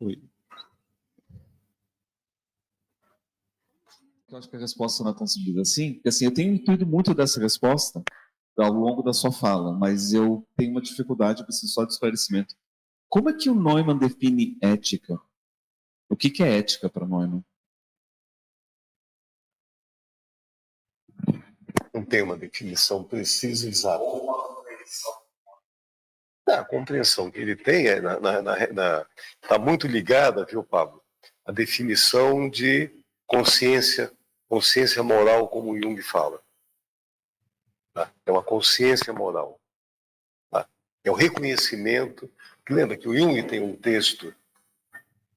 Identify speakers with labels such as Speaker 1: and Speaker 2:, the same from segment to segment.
Speaker 1: Oi. Eu acho que a resposta não é tão simples assim, porque assim, eu tenho intuído muito dessa resposta ao longo da sua fala, mas eu tenho uma dificuldade, preciso só de esclarecimento. Como é que o Neumann define ética? O que é ética para Neumann?
Speaker 2: Não tem uma definição precisa e exata. A compreensão que ele tem está muito ligada, viu, Pablo, à definição de consciência moral, como Jung fala. Tá? É uma consciência moral. Tá? É o reconhecimento. Lembra que o Jung tem um texto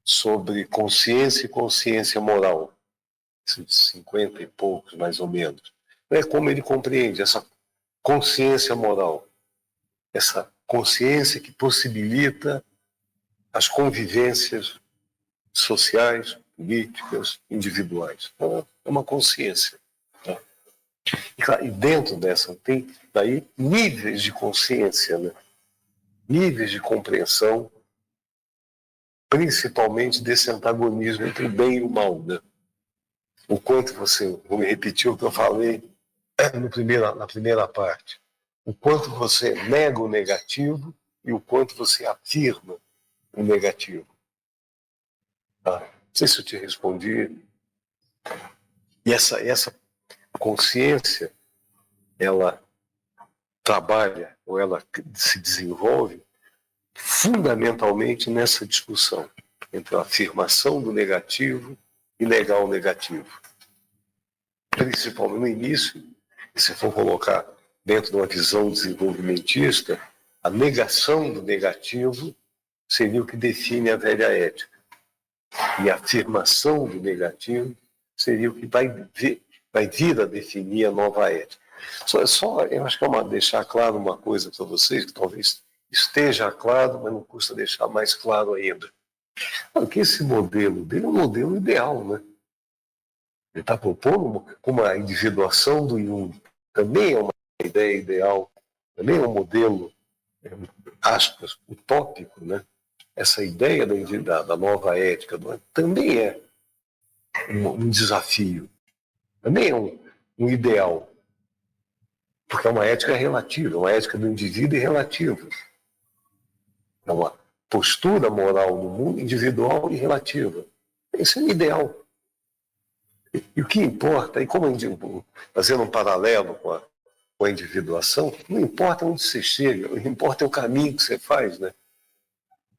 Speaker 2: sobre consciência e consciência moral, 50 e poucos, mais ou menos. É como ele compreende essa consciência moral, essa consciência que possibilita as convivências sociais, políticas, individuais. Então, é uma consciência. Né? E dentro dessa tem daí níveis de consciência, né? Níveis de compreensão, principalmente desse antagonismo entre o bem e o mal. Né? O quanto você, vou me repetir o que eu falei na primeira parte, o quanto você nega o negativo e o quanto você afirma o negativo. Tá? Não sei se eu te respondi. E essa consciência, ela trabalha ou ela se desenvolve fundamentalmente nessa discussão entre a afirmação do negativo e negar o negativo. Principalmente no início, se for colocar dentro de uma visão desenvolvimentista, a negação do negativo seria o que define a velha ética. E a afirmação do negativo seria o que vai vir a definir a nova ética. Eu acho que é deixar claro uma coisa para vocês, que talvez esteja claro, mas não custa deixar mais claro ainda. Porque esse modelo dele é um modelo ideal, né? Ele está propondo como a individuação do Jung também é uma ideia ideal, também é um modelo, aspas, utópico, né? Essa ideia da nova ética também é um desafio, também é um ideal, porque é uma ética relativa, uma ética do indivíduo e relativa. É uma postura moral no mundo individual e relativa. Isso é um ideal. E o que importa, e como fazendo um paralelo com a individuação, não importa onde você chega, o que importa é o caminho que você faz, né?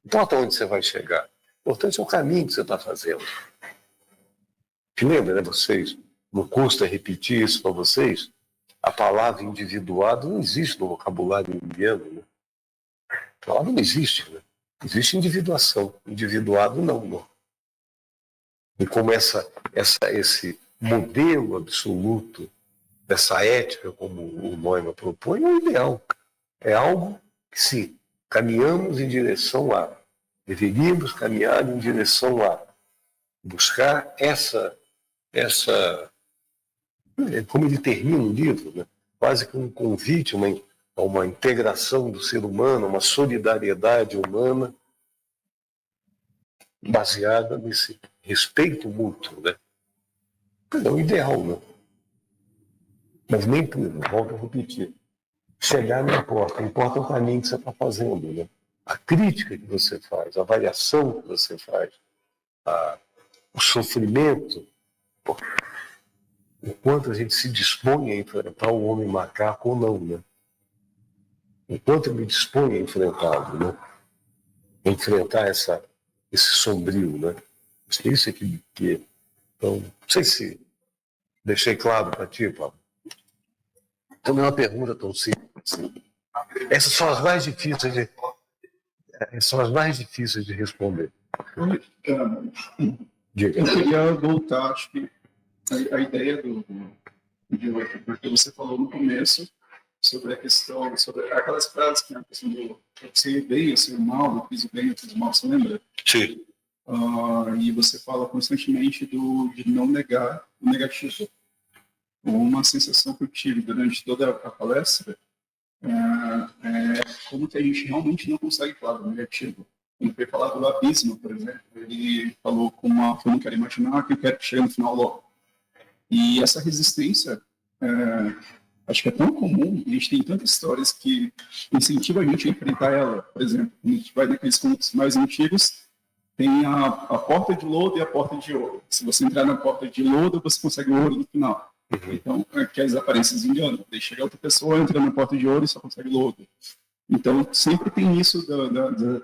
Speaker 2: Não importa onde você vai chegar. O importante é o caminho que você está fazendo. Que lembra, né, vocês? Não custa repetir isso para vocês? A palavra individuado não existe no vocabulário indiano, né? A palavra não existe, né? Existe individuação. Individuado não. E como esse modelo absoluto dessa ética, como o Neumann propõe, é o ideal. É algo que, sim, caminhamos em direção a. Deveríamos caminhar em direção a buscar como ele termina o livro, né? Quase que um convite a uma integração do ser humano, uma solidariedade humana baseada nesse respeito mútuo, né? É o ideal, né? Mas nem tudo, volto a repetir. Chegar não importa o caminho que você está fazendo, né? A crítica que você faz, a avaliação que você faz, o sofrimento, o quanto a gente se dispõe a enfrentar o homem macaco ou não, né? O quanto eu me disponho a enfrentá-lo, né? Enfrentar esse sombrio, né? Isso é que então, não sei se deixei claro para ti, Paulo. Também é uma pergunta tão simples assim. Essas são as mais difíceis de responder.
Speaker 3: Eu queria voltar, acho que a ideia de hoje, porque você falou no começo sobre a questão, sobre aquelas frases que a questão do eu sei bem, eu sei o mal, eu fiz o bem, eu fiz o mal, você lembra?
Speaker 2: Sim.
Speaker 3: E você fala constantemente de não negar o negativo. Uma sensação que eu tive durante toda a palestra é como que a gente realmente não consegue falar do negativo. Ele foi falar do abismo, por exemplo. Ele falou que eu não quero imaginar, que eu quero que chegue no final logo. E essa resistência, acho que é tão comum, a gente tem tantas histórias que incentivam a gente a enfrentar ela. Por exemplo, a gente vai naqueles contos mais antigos, tem a porta de lodo e a porta de ouro. Se você entrar na porta de lodo, você consegue o ouro no final. Então, que as aparências enganam. Daí chega outra pessoa, entra na porta de ouro e só consegue lodo. Então, sempre tem isso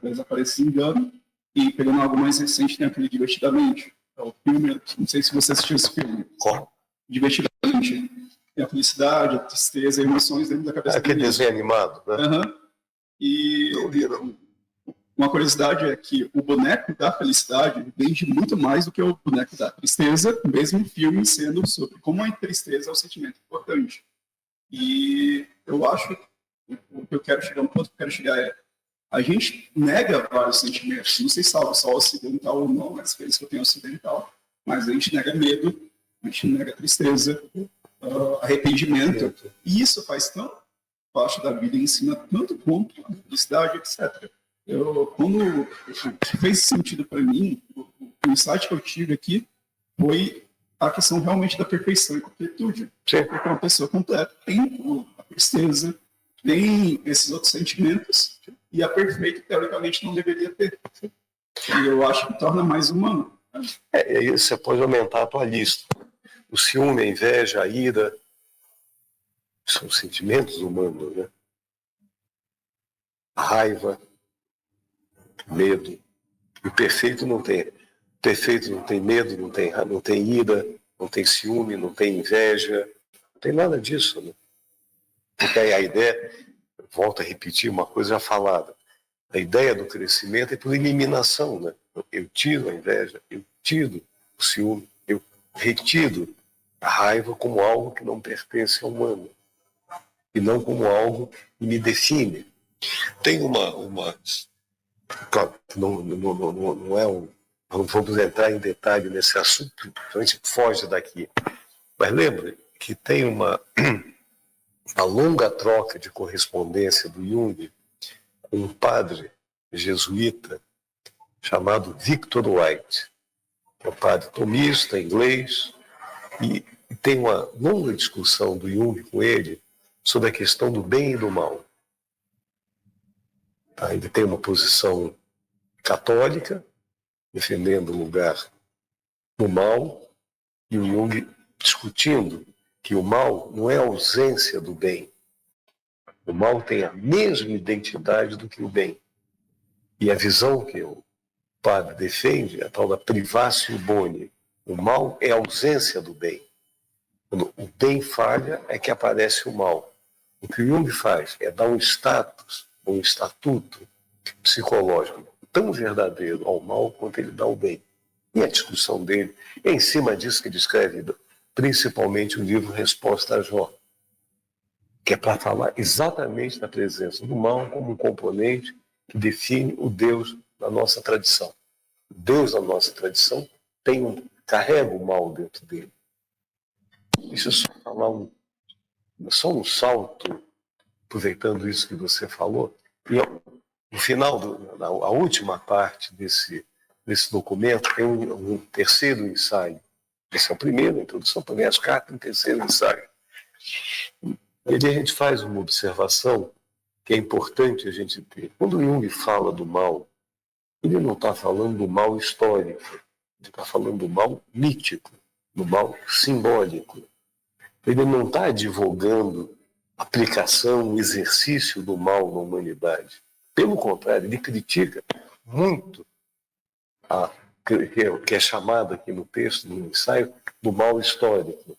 Speaker 3: das aparências enganam. E pegando algo mais recente, tem aquele Divertidamente. É o filme, não sei se você assistiu esse filme.
Speaker 2: Qual?
Speaker 3: Divertidamente. Tem a felicidade, a tristeza, as emoções dentro da cabeça
Speaker 2: Aquele desenho animado, né?
Speaker 3: E
Speaker 2: Não vi, não.
Speaker 3: uma curiosidade é que o boneco da felicidade vende muito mais do que o boneco da tristeza, mesmo o filme sendo sobre como a tristeza é um sentimento importante. E eu acho que o que eu quero chegar, no ponto que eu quero chegar é a gente nega vários sentimentos, não sei se é só ocidental ou não, mas penso que eu tenho ocidental, mas a gente nega medo, a gente nega tristeza, arrependimento, e isso faz tão parte da vida e ensina tanto quanto a felicidade, etc. Quando fez sentido para mim, o insight que eu tive aqui foi a questão realmente da perfeição e completude. Porque uma pessoa completa tem a tristeza, tem esses outros sentimentos, e a perfeita, teoricamente, não deveria ter. E eu acho que torna mais humano.
Speaker 2: E você pode aumentar a tua lista. O ciúme, a inveja, a ira, são sentimentos humanos, né? A raiva, medo. O perfeito não tem. Perfeito não tem medo, não tem ira, não tem ciúme, não tem inveja, não tem nada disso, né? Porque aí a ideia, volto a repetir uma coisa já falada, a ideia do crescimento é por eliminação, né? Eu tiro a inveja, eu tiro o ciúme, eu retiro a raiva como algo que não pertence ao humano e não como algo que me define. Tem claro, não é um... Não vamos entrar em detalhe nesse assunto, a gente foge daqui. Mas lembra que tem uma longa troca de correspondência do Jung com um padre jesuíta chamado Victor White, que é um padre tomista, inglês, e tem uma longa discussão do Jung com ele sobre a questão do bem e do mal. Ele tem uma posição católica, defendendo o lugar do mal, e o Jung discutindo que o mal não é a ausência do bem. O mal tem a mesma identidade do que o bem. E a visão que o padre defende é a tal da privatio boni. O mal é a ausência do bem. Quando o bem falha, é que aparece o mal. O que o Jung faz é dar um status, um estatuto psicológico tão verdadeiro ao mal quanto ele dá ao bem. E a discussão dele é em cima disso que ele escreve principalmente o livro Resposta a Jó, que é para falar exatamente da presença do mal como um componente que define o Deus da nossa tradição. O Deus da nossa tradição carrega o mal dentro dele. Deixa eu só falar só um salto, aproveitando isso que você falou, e no final, a última parte desse documento tem um terceiro ensaio. Esse é o primeiro, a introdução, também as cartas, um terceiro ensaio. E ali a gente faz uma observação que é importante a gente ter. Quando o Jung fala do mal, ele não está falando do mal histórico, ele está falando do mal mítico, do mal simbólico. Ele não está advogando a aplicação, o exercício do mal na humanidade. Pelo contrário, ele critica muito que é chamado aqui no texto, no ensaio, do mal histórico.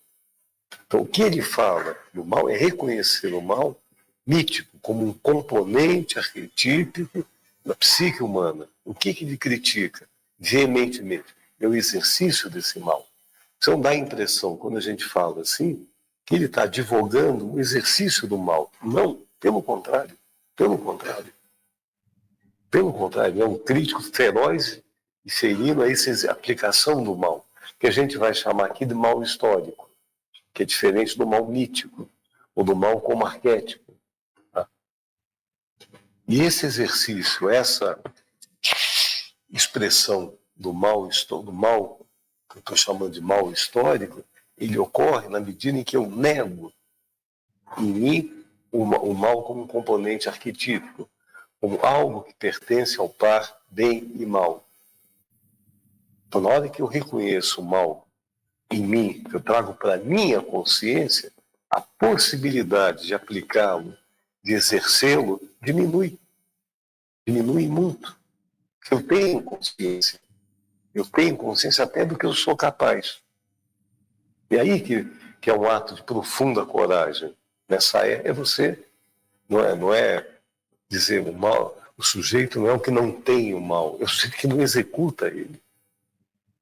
Speaker 2: Então, o que ele fala do mal é reconhecer o mal mítico como um componente arquetípico da psique humana. O que ele critica veementemente? É o exercício desse mal. Isso não dá a impressão, quando a gente fala assim, que ele está advogando o exercício do mal. Não, pelo contrário. Pelo contrário. Pelo contrário, é um crítico feroz e ferino a essa aplicação do mal, que a gente vai chamar aqui de mal histórico, que é diferente do mal mítico, ou do mal como arquétipo. Tá? E esse exercício, essa expressão do mal que eu estou chamando de mal histórico, ele ocorre na medida em que eu nego em mim o mal como um componente arquetípico, como algo que pertence ao par bem e mal. Então, na hora que eu reconheço o mal em mim, que eu trago para a minha consciência, a possibilidade de aplicá-lo, de exercê-lo, diminui. Diminui muito. Eu tenho consciência. Eu tenho consciência até do que eu sou capaz. E aí que é um ato de profunda coragem. Nessa é você, não é dizer o mal, o sujeito não é o que não tem o mal, é o sujeito que não executa ele.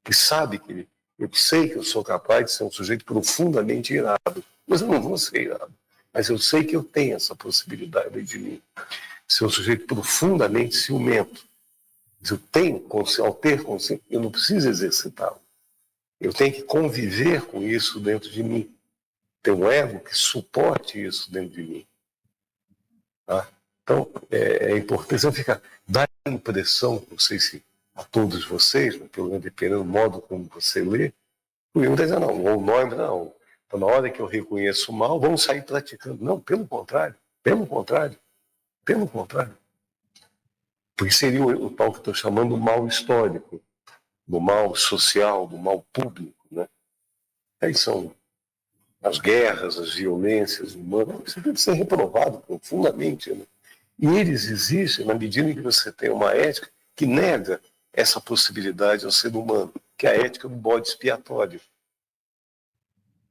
Speaker 2: Que sabe que eu sei que eu sou capaz de ser um sujeito profundamente irado, mas eu não vou ser irado. Mas eu sei que eu tenho essa possibilidade de mim. Ser um sujeito profundamente ciumento. Eu tenho, ao ter consciência, eu não preciso exercitá-lo. Eu tenho que conviver com isso dentro de mim. Ter um ego que suporte isso dentro de mim. Tá? Então, é importante você ficar, dá a impressão, não sei se a todos vocês, mas pelo menos dependendo do modo como você lê, o Jung está dizendo, não, ou nós, não. Então, na hora que eu reconheço o mal, vamos sair praticando. Não, pelo contrário, pelo contrário, pelo contrário. Porque seria o tal que eu estou chamando de mal histórico, do mal social, do mal público, né? Aí são as guerras, as violências humanas, isso deve ser reprovado profundamente, né? E eles existem na medida em que você tem uma ética que nega essa possibilidade ao ser humano, que é a ética do bode expiatório.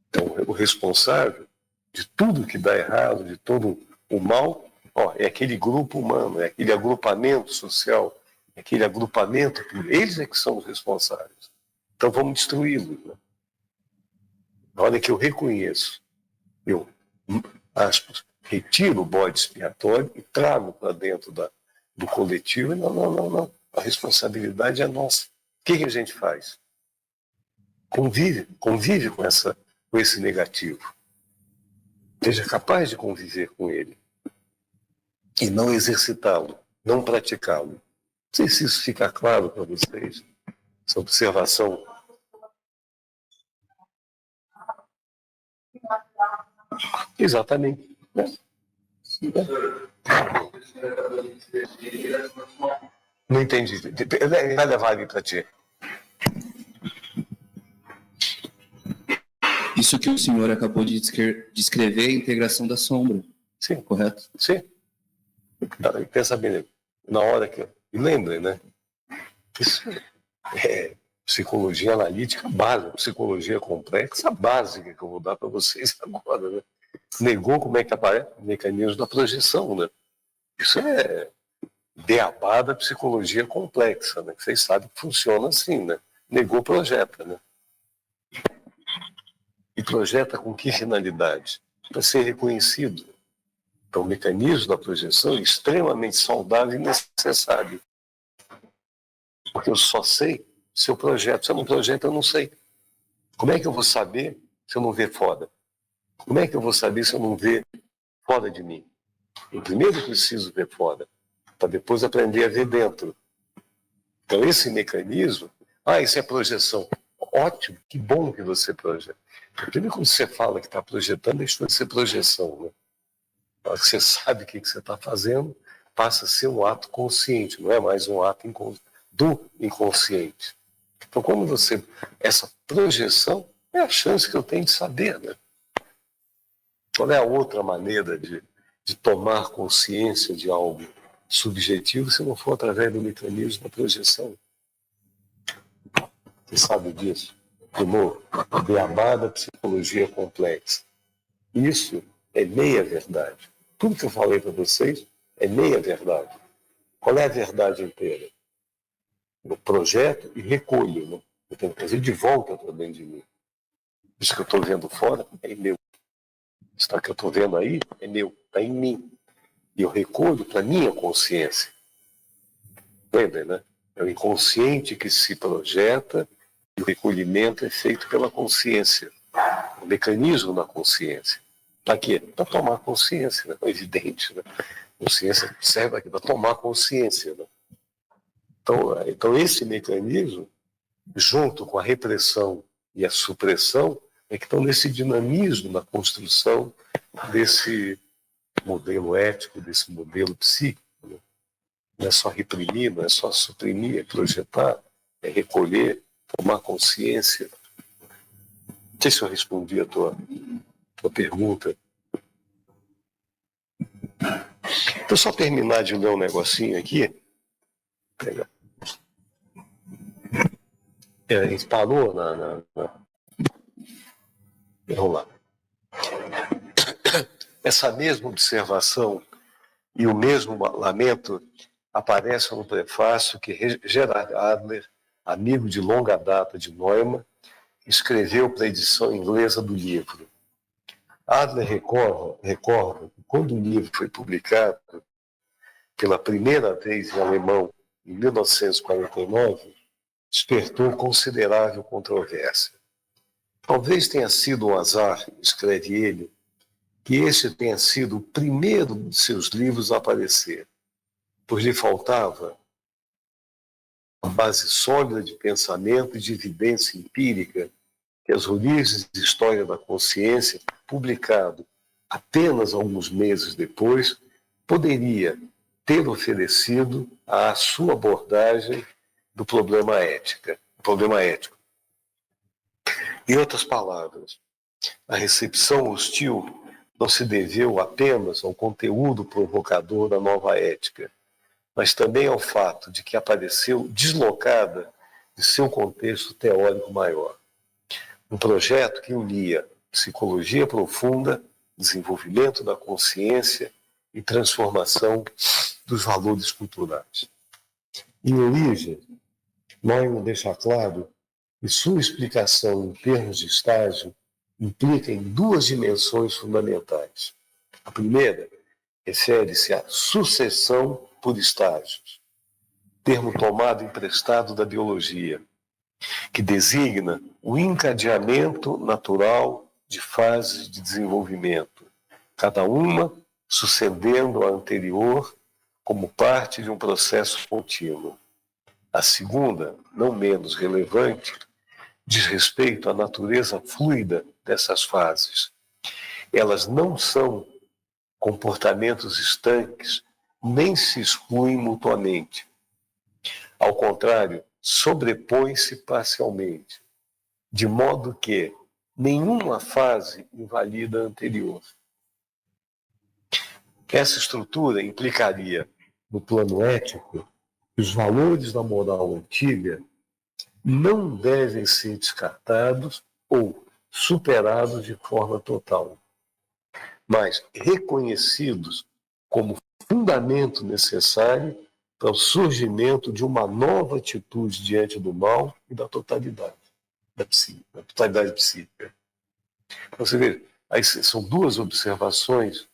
Speaker 2: Então, o responsável de tudo que dá errado, de todo o mal, é aquele grupo humano, é aquele agrupamento social, é aquele agrupamento, eles é que são os responsáveis. Então vamos destruí-los, né? Na hora que eu reconheço, eu, aspas, retiro o bode expiatório e trago para dentro do coletivo, não. A responsabilidade é nossa. O que a gente faz? Convive com esse negativo. Seja capaz de conviver com ele. E não exercitá-lo, não praticá-lo. Não sei se isso fica claro para vocês, essa observação. Exatamente. Não entendi. Vai levar ali para ti.
Speaker 4: Isso que o senhor acabou de descrever é a integração da sombra.
Speaker 2: Sim.
Speaker 4: Correto?
Speaker 2: Sim. Pensa bem, na hora que... E lembrem, né? Isso é psicologia analítica básica, psicologia complexa básica que eu vou dar para vocês agora, né? Negou como é que aparece o mecanismo da projeção, né? Isso é beabá da psicologia complexa, né? Vocês sabem que funciona assim, né? Negou, projeta, né? E projeta com que finalidade? Para ser reconhecido. Então, o mecanismo da projeção é extremamente saudável e necessário. Porque eu só sei se eu projeto. Se eu não projeto, eu não sei. Como é que eu vou saber se eu não ver fora? Como é que eu vou saber se eu não ver fora de mim? Eu primeiro preciso ver fora, para depois aprender a ver dentro. Então, esse mecanismo... isso é projeção. Ótimo, que bom que você projeta. Primeiro, quando você fala que está projetando, deixa de ser projeção, né? Na hora que você sabe o que você está fazendo, passa a ser um ato consciente, não é mais um ato do inconsciente. Então, como você... Essa projeção é a chance que eu tenho de saber, né? Qual é a outra maneira de tomar consciência de algo subjetivo se não for através do mecanismo da projeção? Você sabe disso? De novo, a beabá da psicologia complexa. Isso é meia verdade. Tudo que eu falei para vocês é meia verdade. Qual é a verdade inteira? Eu projeto e recolho, né? Eu tenho que trazer de volta para dentro de mim. Isso que eu estou vendo fora é meu. Isso que eu estou vendo aí é meu, está em mim. E eu recolho para a minha consciência. Lembra, né? É o inconsciente que se projeta e o recolhimento é feito pela consciência. O mecanismo da consciência. Para quê? Para tomar consciência, né? É evidente, né? Consciência serve aqui para tomar consciência, né? Então, esse mecanismo, junto com a repressão e a supressão, é que estão nesse dinamismo na construção desse modelo ético, desse modelo psíquico. Né? Não é só reprimir, não é só suprimir, é projetar, é recolher, tomar consciência. Não sei se eu respondi a tua pergunta. Então, só terminar de ler um negocinho aqui. A gente parou Vamos lá. Essa mesma observação e o mesmo lamento aparecem no prefácio que Gerard Adler, amigo de longa data de Neumann, escreveu para a edição inglesa do livro. Adler recorda que quando o livro foi publicado pela primeira vez em alemão em 1949, despertou considerável controvérsia. Talvez tenha sido um azar, escreve ele, que este tenha sido o primeiro de seus livros a aparecer, pois lhe faltava uma base sólida de pensamento e de evidência empírica que as origens de História da Consciência, publicado apenas alguns meses depois, poderia ter oferecido à sua abordagem do problema ético. Em outras palavras, a recepção hostil não se deveu apenas ao conteúdo provocador da nova ética, mas também ao fato de que apareceu deslocada de seu contexto teórico maior. Um projeto que unia psicologia profunda, desenvolvimento da consciência e transformação dos valores culturais. Em origem, Neumann deixa claro que sua explicação em termos de estágio implica em duas dimensões fundamentais. A primeira refere-se à sucessão por estágios, termo tomado emprestado da biologia, que designa o encadeamento natural de fases de desenvolvimento, cada uma sucedendo à anterior como parte de um processo contínuo. A segunda, não menos relevante, diz respeito à natureza fluida dessas fases. Elas não são comportamentos estanques, nem se excluem mutuamente. Ao contrário, sobrepõem-se parcialmente, de modo que nenhuma fase invalida a anterior. Essa estrutura implicaria, no plano ético, que os valores da moral antiga não devem ser descartados ou superados de forma total, mas reconhecidos como fundamento necessário para o surgimento de uma nova atitude diante do mal e da totalidade psíquica. Você vê, aí são duas observações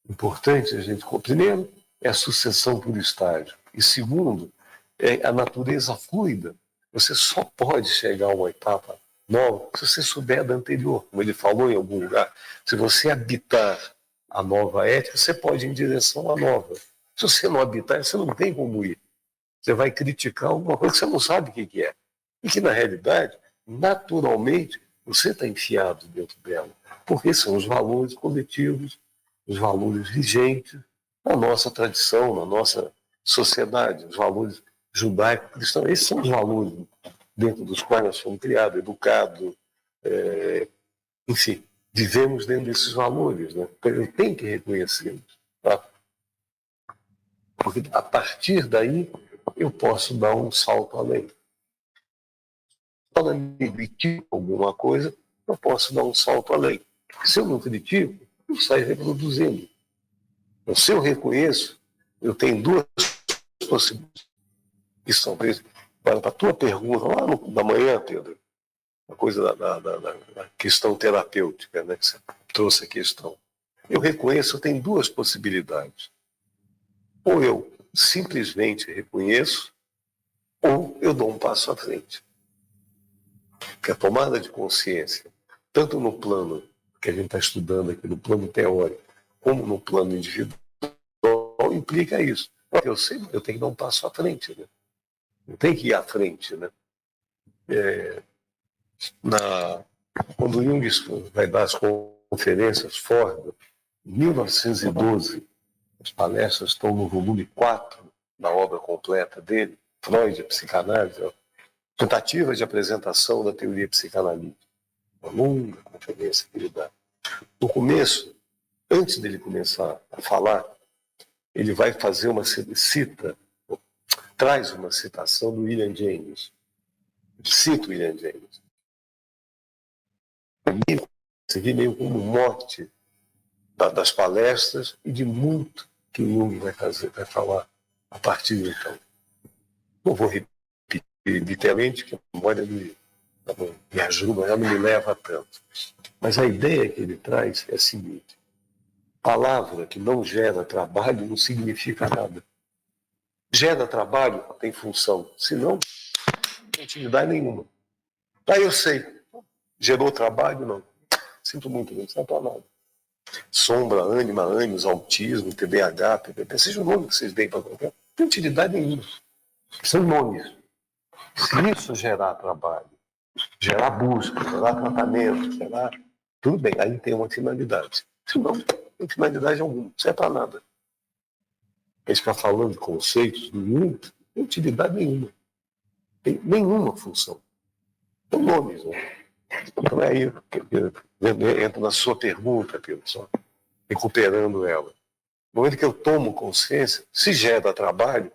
Speaker 2: importantes a gente. Primeiro, é a sucessão por estágio. E segundo, é a natureza fluida. Você só pode chegar a uma etapa nova se você souber da anterior, como ele falou em algum lugar. Se você habitar a nova ética, você pode ir em direção à nova. Se você não habitar, você não tem como ir. Você vai criticar alguma coisa que você não sabe o que é. E que, na realidade, naturalmente, você está enfiado dentro dela. Porque são os valores coletivos, os valores vigentes na nossa tradição, na nossa sociedade, os valores judaico-cristãos. Esses são os valores dentro dos quais nós fomos criados, educados, enfim, vivemos dentro desses valores. Né? Eu tenho que reconhecê-los. Tá? Porque a partir daí eu posso dar um salto além. Quando eu me critico alguma coisa, eu posso dar um salto além. Se eu não critico, eu saio reproduzindo. Então, se eu reconheço, eu tenho duas possibilidades. Isso são para a tua pergunta lá da manhã, Pedro, a coisa da questão terapêutica, né, que você trouxe a questão. Eu reconheço, eu tenho duas possibilidades. Ou eu simplesmente reconheço, ou eu dou um passo à frente. Porque a tomada de consciência, tanto no plano que a gente está estudando aqui, no plano teórico, como no plano individual, implica isso. Eu sei, eu tenho que dar um passo à frente. Né? Não tem que ir à frente, né? Quando o Jung vai dar as conferências Ford, em 1912, as palestras estão no volume 4 da obra completa dele, Freud, a psicanálise, tentativa de apresentação da teoria psicanalítica. Uma longa conferência que ele dá. No começo, antes dele começar a falar, ele vai fazer traz uma citação do William James. Cita o William James. Isso aqui meio como um mote das palestras e de muito que o Jung vai falar a partir de então. Não vou repetir literalmente, que a memória me ajuda, já não me leva a tanto. Mas a ideia que ele traz é a seguinte: palavra que não gera trabalho não significa nada. Gera trabalho, tem função. Senão, não tem utilidade nenhuma. Eu sei. Gerou trabalho? Não. Sinto muito, não serve para nada. Sombra, ânima, ânimos, autismo, TDAH, PPP, seja o nome que vocês deem para qualquer, não tem utilidade nenhuma. São nomes. Se isso gerar trabalho, gerar busca, gerar tratamento, tudo bem, aí tem uma finalidade. Se não, não tem finalidade alguma, não serve para nada. Ele ficar falando de conceitos, não tem utilidade nenhuma. Tem nenhuma função. São nomes, né? Então é aí que entra na sua pergunta, Pedro, só recuperando ela. No momento que eu tomo consciência, se gera trabalho,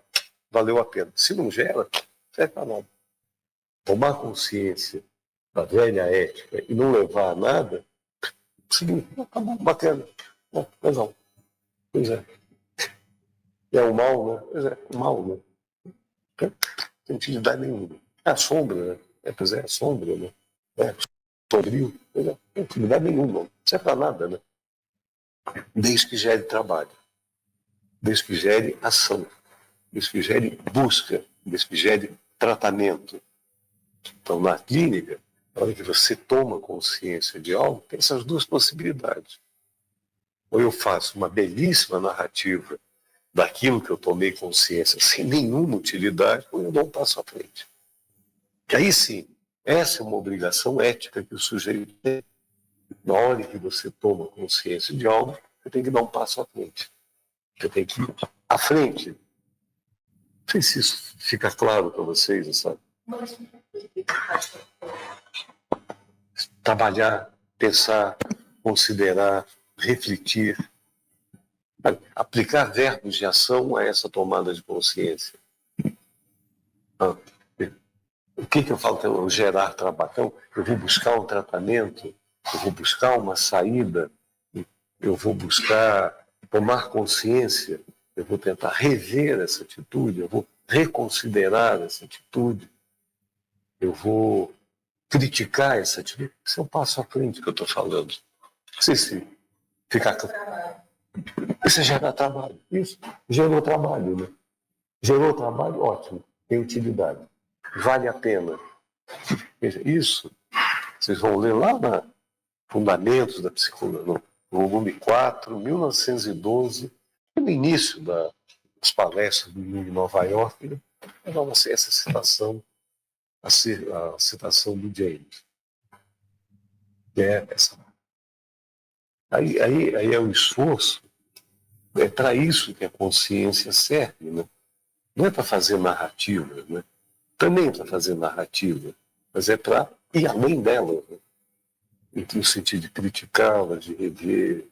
Speaker 2: valeu a pena. Se não gera, não serve para nada. Tomar consciência da velha ética e não levar a nada, tá bom, bacana. Mas não. Pois é. É o mal, né? Pois é, o mal, né? Não tem utilidade nenhuma. É a sombra, né? Pois é, a sombra, né? Sombrio, pois é, não tem utilidade nenhuma. Não serve para nada, né? Desde que gere trabalho, desde que gere ação, desde que gere busca, desde que gere tratamento. Então, na clínica, na hora que você toma consciência de algo, tem essas duas possibilidades. Ou eu faço uma belíssima narrativa daquilo que eu tomei consciência sem nenhuma utilidade, ou eu dou um passo à frente. E aí sim, essa é uma obrigação ética que o sujeito tem. Na hora que você toma consciência de algo, você tem que dar um passo à frente. Você tem que ir à frente. Não sei se isso fica claro para vocês, sabe? Trabalhar, pensar, considerar, refletir, aplicar verbos de ação a essa tomada de consciência. O que eu falo? Então, gerar trabalho. Então, eu vou buscar um tratamento, eu vou buscar uma saída, eu vou buscar tomar consciência, eu vou tentar rever essa atitude, eu vou reconsiderar essa atitude, eu vou criticar essa atitude. Isso é um passo à frente que eu estou falando. Não sei se ficar claro. Isso é gerar trabalho. Isso, gerou trabalho, né? Gerou trabalho, ótimo, tem utilidade. Vale a pena. Veja, isso, vocês vão ler lá na Fundamentos da Psicologia, no volume 4, 1912, no início das palestras do Jung em Nova York, essa citação, a citação do James. Que é essa. Aí é o esforço, é para isso que a consciência serve, né? Não é para fazer narrativa, né? Também é para fazer narrativa, mas é para ir além dela, né? No sentido de criticá-la, de rever,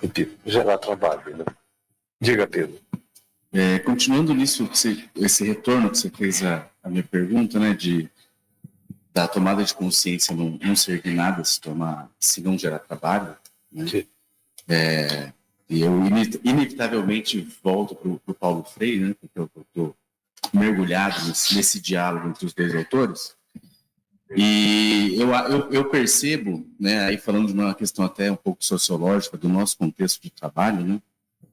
Speaker 2: enfim, gerar trabalho, né? Diga, Pedro.
Speaker 1: Continuando nisso, esse retorno que você fez à minha pergunta, né, da tomada de consciência não servir nada se não gerar trabalho, né? E eu inevitavelmente volto para o Paulo Freire, né, porque eu estou mergulhado nesse diálogo entre os dois autores. E eu percebo, né, aí falando de uma questão até um pouco sociológica do nosso contexto de trabalho, né,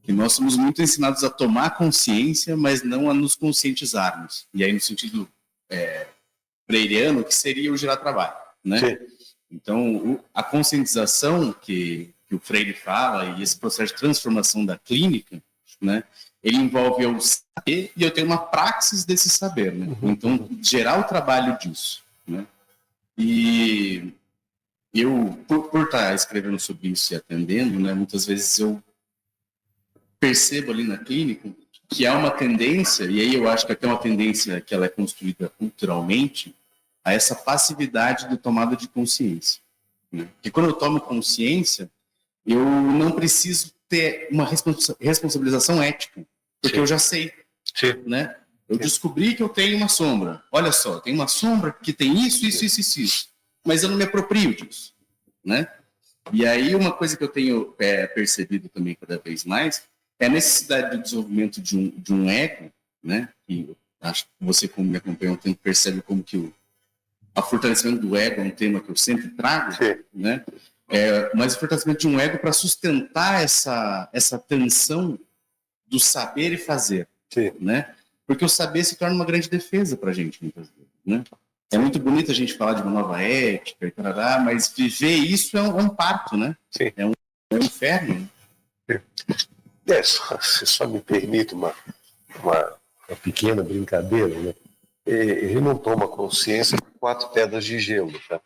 Speaker 1: que nós somos muito ensinados a tomar consciência, mas não a nos conscientizarmos. E aí no sentido freiriano, que seria o gerar trabalho, né? Sim. Então, a conscientização que o Freire fala e esse processo de transformação da clínica, né,
Speaker 5: ele envolve eu saber e eu tenho uma praxis desse saber, né? Então, gerar o trabalho disso, né? E eu, por estar escrevendo sobre isso e atendendo, né, muitas vezes eu percebo ali na clínica que há uma tendência, e aí eu acho que até uma tendência que ela é construída culturalmente, a essa passividade de tomada de consciência, né? Porque quando eu tomo consciência, eu não preciso ter uma responsabilização ética, porque eu já sei, né? Eu descobri que eu tenho uma sombra. Olha só, tem uma sombra que tem isso, mas eu não me aproprio disso, né? E aí uma coisa que eu tenho percebido também cada vez mais é a necessidade do desenvolvimento de um ego, né? E acho que você, como me acompanha há um tempo, percebe como que o fortalecimento do ego é um tema que eu sempre trago, né? Mas o fortalecimento de um ego para sustentar essa tensão do saber e fazer, né? Porque o saber se torna uma grande defesa para a gente, muitas vezes, né? É muito bonito a gente falar de uma nova ética e tarará, mas viver isso é um parto, né? É um inferno.
Speaker 2: Se só me permite uma pequena brincadeira, né? Ele não toma consciência com 4 pedras de gelo, tá?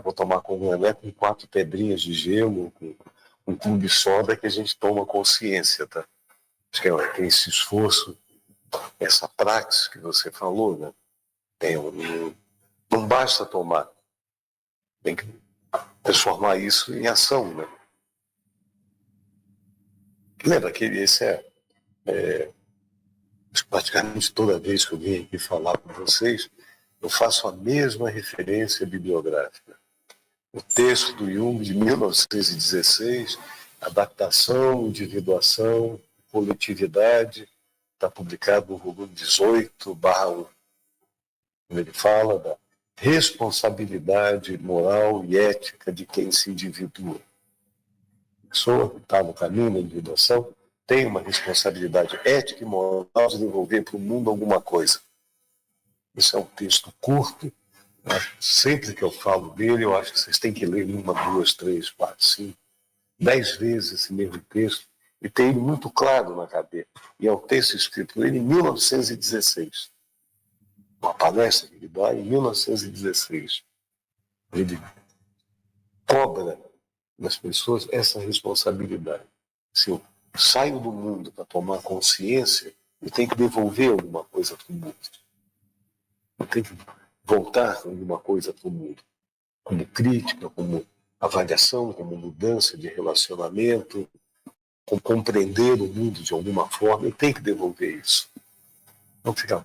Speaker 2: Vou tomar não é com 4 pedrinhas de gelo, com um cubo de soda que a gente toma consciência, tá? Acho que tem esse esforço, essa praxis que você falou, né? Não basta tomar, tem que transformar isso em ação, né? Lembra que praticamente toda vez que eu venho aqui falar com vocês, eu faço a mesma referência bibliográfica. O texto do Jung de 1916, adaptação, individuação, coletividade, está publicado no volume 18/1. Ele fala da responsabilidade moral e ética de quem se individua. A pessoa que está no caminho da individuação tem uma responsabilidade ética e moral de devolver para o mundo alguma coisa. Isso é um texto curto, mas sempre que eu falo dele, eu acho que vocês têm que ler 1, 2, 3, 4, 5, 10 vezes esse mesmo texto, e tem ele muito claro na cabeça. E é um texto escrito por ele em 1916. Uma palestra que ele dá em 1916. Ele cobra das pessoas essa responsabilidade. Se eu saio do mundo para tomar consciência, eu tenho que devolver alguma coisa para o mundo. Eu tenho que voltar alguma coisa para o mundo. Como crítica, como avaliação, como mudança de relacionamento, como compreender o mundo de alguma forma. Eu tenho que devolver isso. Não fica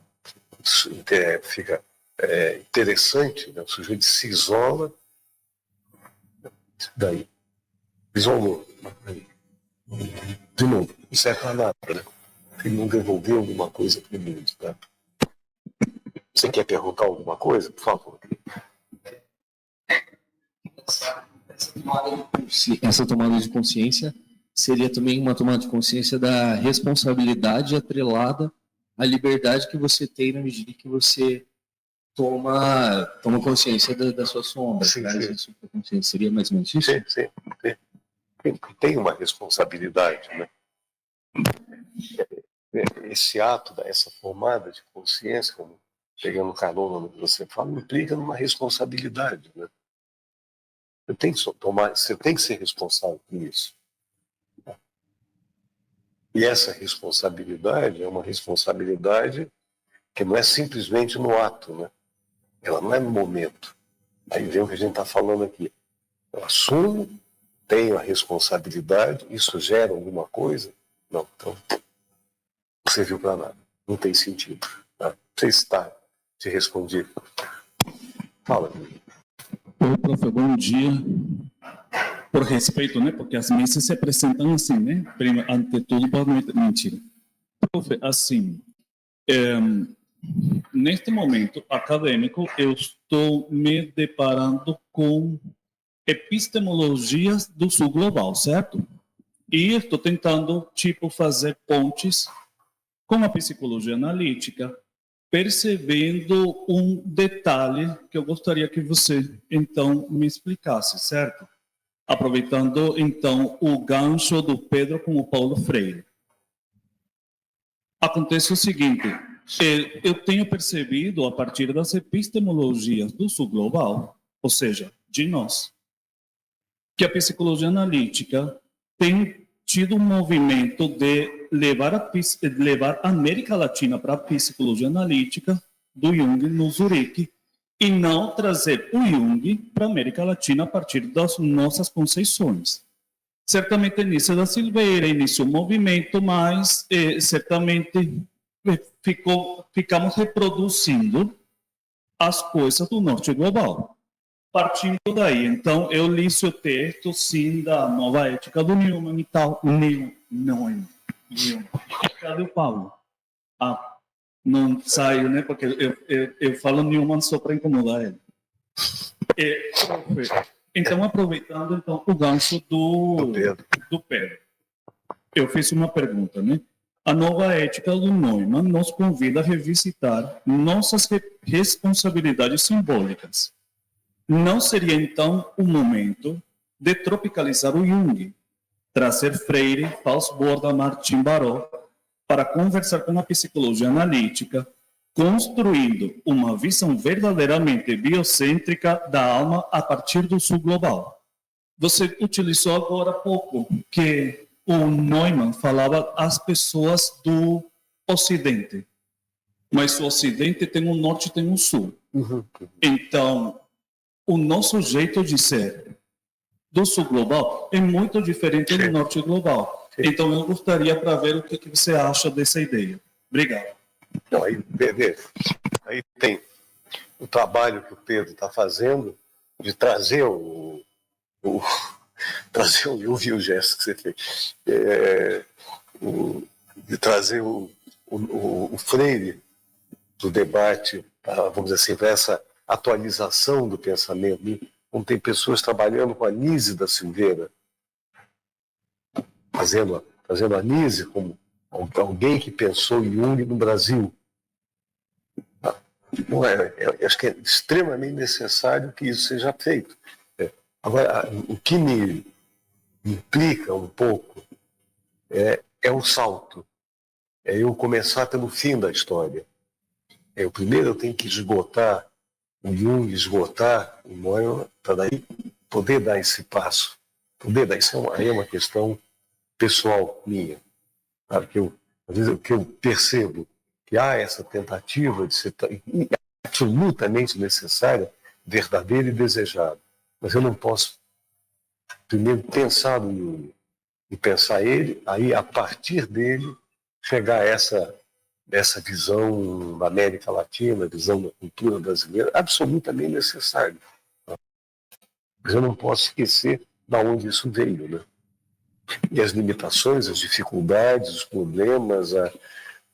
Speaker 2: interessante, né? O sujeito se isola, daí isolou. De novo, não serve para nada, né? Ele não devolveu alguma coisa para o mundo. Tá? Você quer perguntar alguma coisa? Por favor.
Speaker 1: Essa tomada de consciência seria também uma tomada de consciência da responsabilidade atrelada à liberdade que você tem na medida que você toma consciência da sua sombra.
Speaker 2: Sim,
Speaker 1: sim. Seria mais ou menos isso?
Speaker 2: Sim. Tem uma responsabilidade, né? Esse ato, essa formada de consciência, como pegando carona no que você fala, implica numa responsabilidade, né? Você tem que ser responsável por isso. E essa responsabilidade é uma responsabilidade que não é simplesmente no ato, né? Ela não é no momento. Aí vem o que a gente está falando aqui. Eu assumo, tenho a responsabilidade, isso gera alguma coisa? Não, então não serviu para nada. Não tem sentido. Tá? Não sei se te respondi. Fala.
Speaker 3: Oi, prof, bom dia. Por respeito, né? Porque as mesas se apresentam assim, né? Ante tudo, boa noite. Mentira. Prof, assim, neste momento acadêmico, eu estou me deparando com epistemologias do sul global, certo? E estou tentando, fazer pontes com a psicologia analítica, percebendo um detalhe que eu gostaria que você, então, me explicasse, certo? Aproveitando, então, o gancho do Pedro com o Paulo Freire.
Speaker 6: Acontece o seguinte, eu tenho percebido a partir das epistemologias do sul global, ou seja, de nós, que a psicologia analítica tem tido um movimento de levar a América Latina para a psicologia analítica do Jung no Zurique e não trazer o Jung para a América Latina a partir das nossas conceições. Certamente Anícia da Silveira iniciou o movimento, mas certamente ficamos reproduzindo as coisas do norte global. Partindo daí, então, eu li seu texto, sim, da nova ética do Newman e tal. Newman. Cadê o Paulo? Ah, não saiu, né? Porque eu falo Newman só para incomodar ele. Então, aproveitando então, o gancho do Pedro. Eu fiz uma pergunta, né? A nova ética do Neumann nos convida a revisitar nossas responsabilidades simbólicas. Não seria, então, o momento de tropicalizar o Jung, trazer Freire, Fausto Borda, Martin Baró, para conversar com a psicologia analítica, construindo uma visão verdadeiramente biocêntrica da alma a partir do sul global. Você utilizou agora há pouco que o Neumann falava às pessoas do Ocidente, mas o Ocidente tem um norte e tem um sul. Então, o nosso jeito de ser do sul global é muito diferente do norte global. Então, eu gostaria para ver o que você acha dessa ideia. Obrigado.
Speaker 2: Então, aí tem o trabalho que o Pedro está fazendo de trazer eu vi o gesto que você fez, de trazer o Freire do debate, vamos dizer assim, para essa atualização do pensamento, como tem pessoas trabalhando com a Anísia da Silveira, fazendo a Anísia como alguém que pensou em Jung no Brasil. Bom, acho que é extremamente necessário que isso seja feito. Agora, o que me implica um pouco é o salto. É eu começar pelo fim da história. Primeiro eu tenho que esgotar o Jung, esgotar o Neumann, para daí poder dar esse passo. Isso aí é uma questão pessoal minha. Sabe? Às vezes que eu percebo que há essa tentativa de ser absolutamente necessária, verdadeira e desejada. Mas eu não posso primeiro pensar no Jung e pensar ele, aí a partir dele chegar a essa visão da América Latina, visão da cultura brasileira, absolutamente necessário. Mas eu não posso esquecer de onde isso veio, né? E as limitações, as dificuldades, os problemas,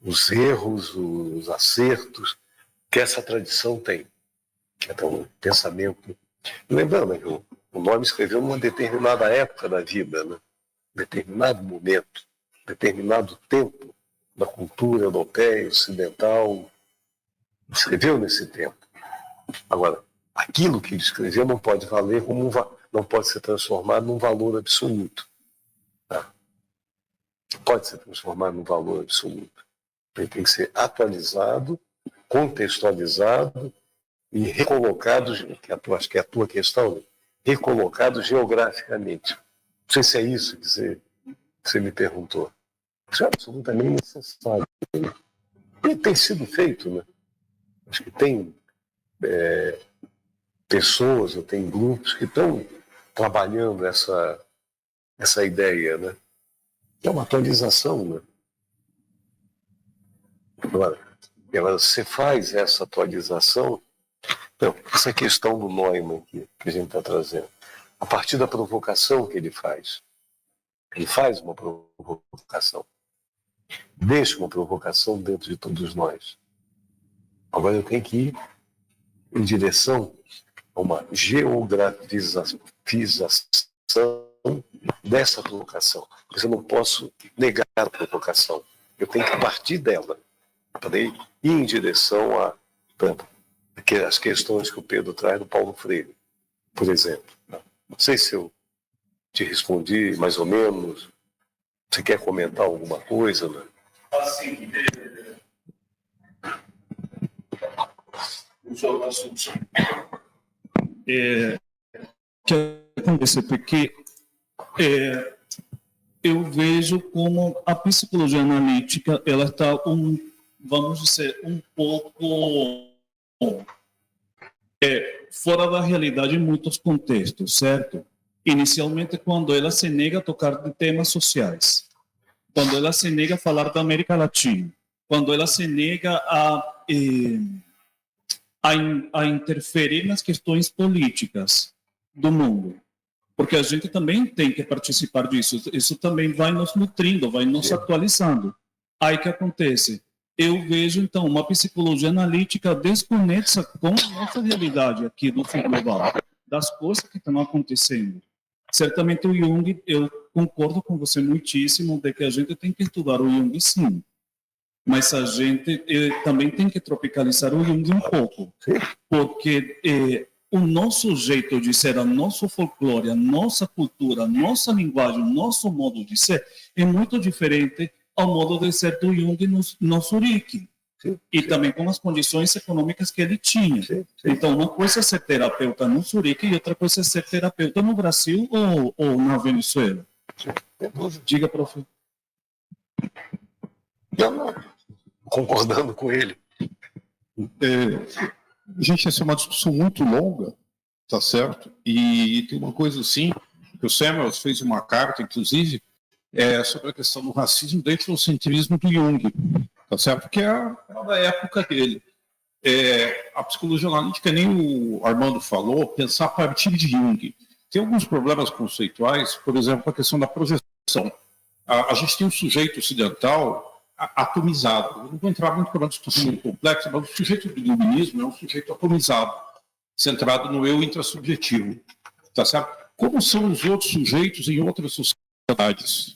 Speaker 2: os erros, os acertos que essa tradição tem. Então, um pensamento. Lembrando que o Neumann escreveu numa determinada época da vida, né? Determinado momento, determinado tempo da cultura europeia, ocidental, escreveu nesse tempo. Agora, aquilo que ele escreveu não pode valer como não pode ser transformado num valor absoluto. Tá? Pode ser transformado num valor absoluto. Ele tem que ser atualizado, contextualizado e recolocado, acho que é a tua questão, né? Recolocado geograficamente. Não sei se é isso que você me perguntou. Isso é absolutamente necessário. E tem sido feito, né? Acho que tem pessoas, ou tem grupos que estão trabalhando essa ideia, né? É uma atualização, né? Agora, você faz essa atualização, então, essa questão do Neumann que a gente está trazendo, a partir da provocação que ele faz. Ele faz uma provocação. Deixa uma provocação dentro de todos nós. Agora eu tenho que ir em direção a uma geografização dessa provocação. Mas eu não posso negar a provocação. Eu tenho que partir dela para ir em direção às questões que o Pedro traz do Paulo Freire, por exemplo. Não sei se eu te respondi mais ou menos. Você quer comentar alguma coisa, né?
Speaker 6: Assim, que acontece porque eu vejo como a psicologia analítica ela está vamos dizer, um pouco fora da realidade em muitos contextos, certo? Inicialmente, quando ela se nega a tocar de temas sociais, quando ela se nega a falar da América Latina, quando ela se nega a interferir nas questões políticas do mundo, porque a gente também tem que participar disso, isso também vai nos nutrindo, vai nos atualizando. Aí que acontece? Eu vejo, então, uma psicologia analítica desconexa com a nossa realidade aqui do sul global, das coisas que estão acontecendo. Certamente o Jung, eu concordo com você muitíssimo de que a gente tem que estudar o Jung, sim, mas a gente também tem que tropicalizar o Jung um pouco, porque o nosso jeito de ser, a nosso folclore, a nossa cultura, a nossa linguagem, o nosso modo de ser é muito diferente ao modo de ser do Jung no Zurique. E também com as condições econômicas que ele tinha. Então, uma coisa é ser terapeuta no Zurique e outra coisa é ser terapeuta no Brasil ou na Venezuela. Diga, prof.
Speaker 2: Não, concordando com ele.
Speaker 7: Gente, essa é uma discussão muito longa, tá certo? E tem uma coisa assim, que o Samuels fez uma carta, inclusive, sobre a questão do racismo dentro do centrismo do Jung, tá certo? Que é da época dele. A psicologia analítica, nem o Armando falou, pensar a partir de Jung. Tem alguns problemas conceituais, por exemplo, a questão da projeção. A gente tem um sujeito ocidental atomizado. Eu não vou entrar muito numa discussão muito complexa, mas o sujeito do iluminismo é um sujeito atomizado, centrado no eu intrasubjetivo, tá certo? Como são os outros sujeitos em outras sociedades,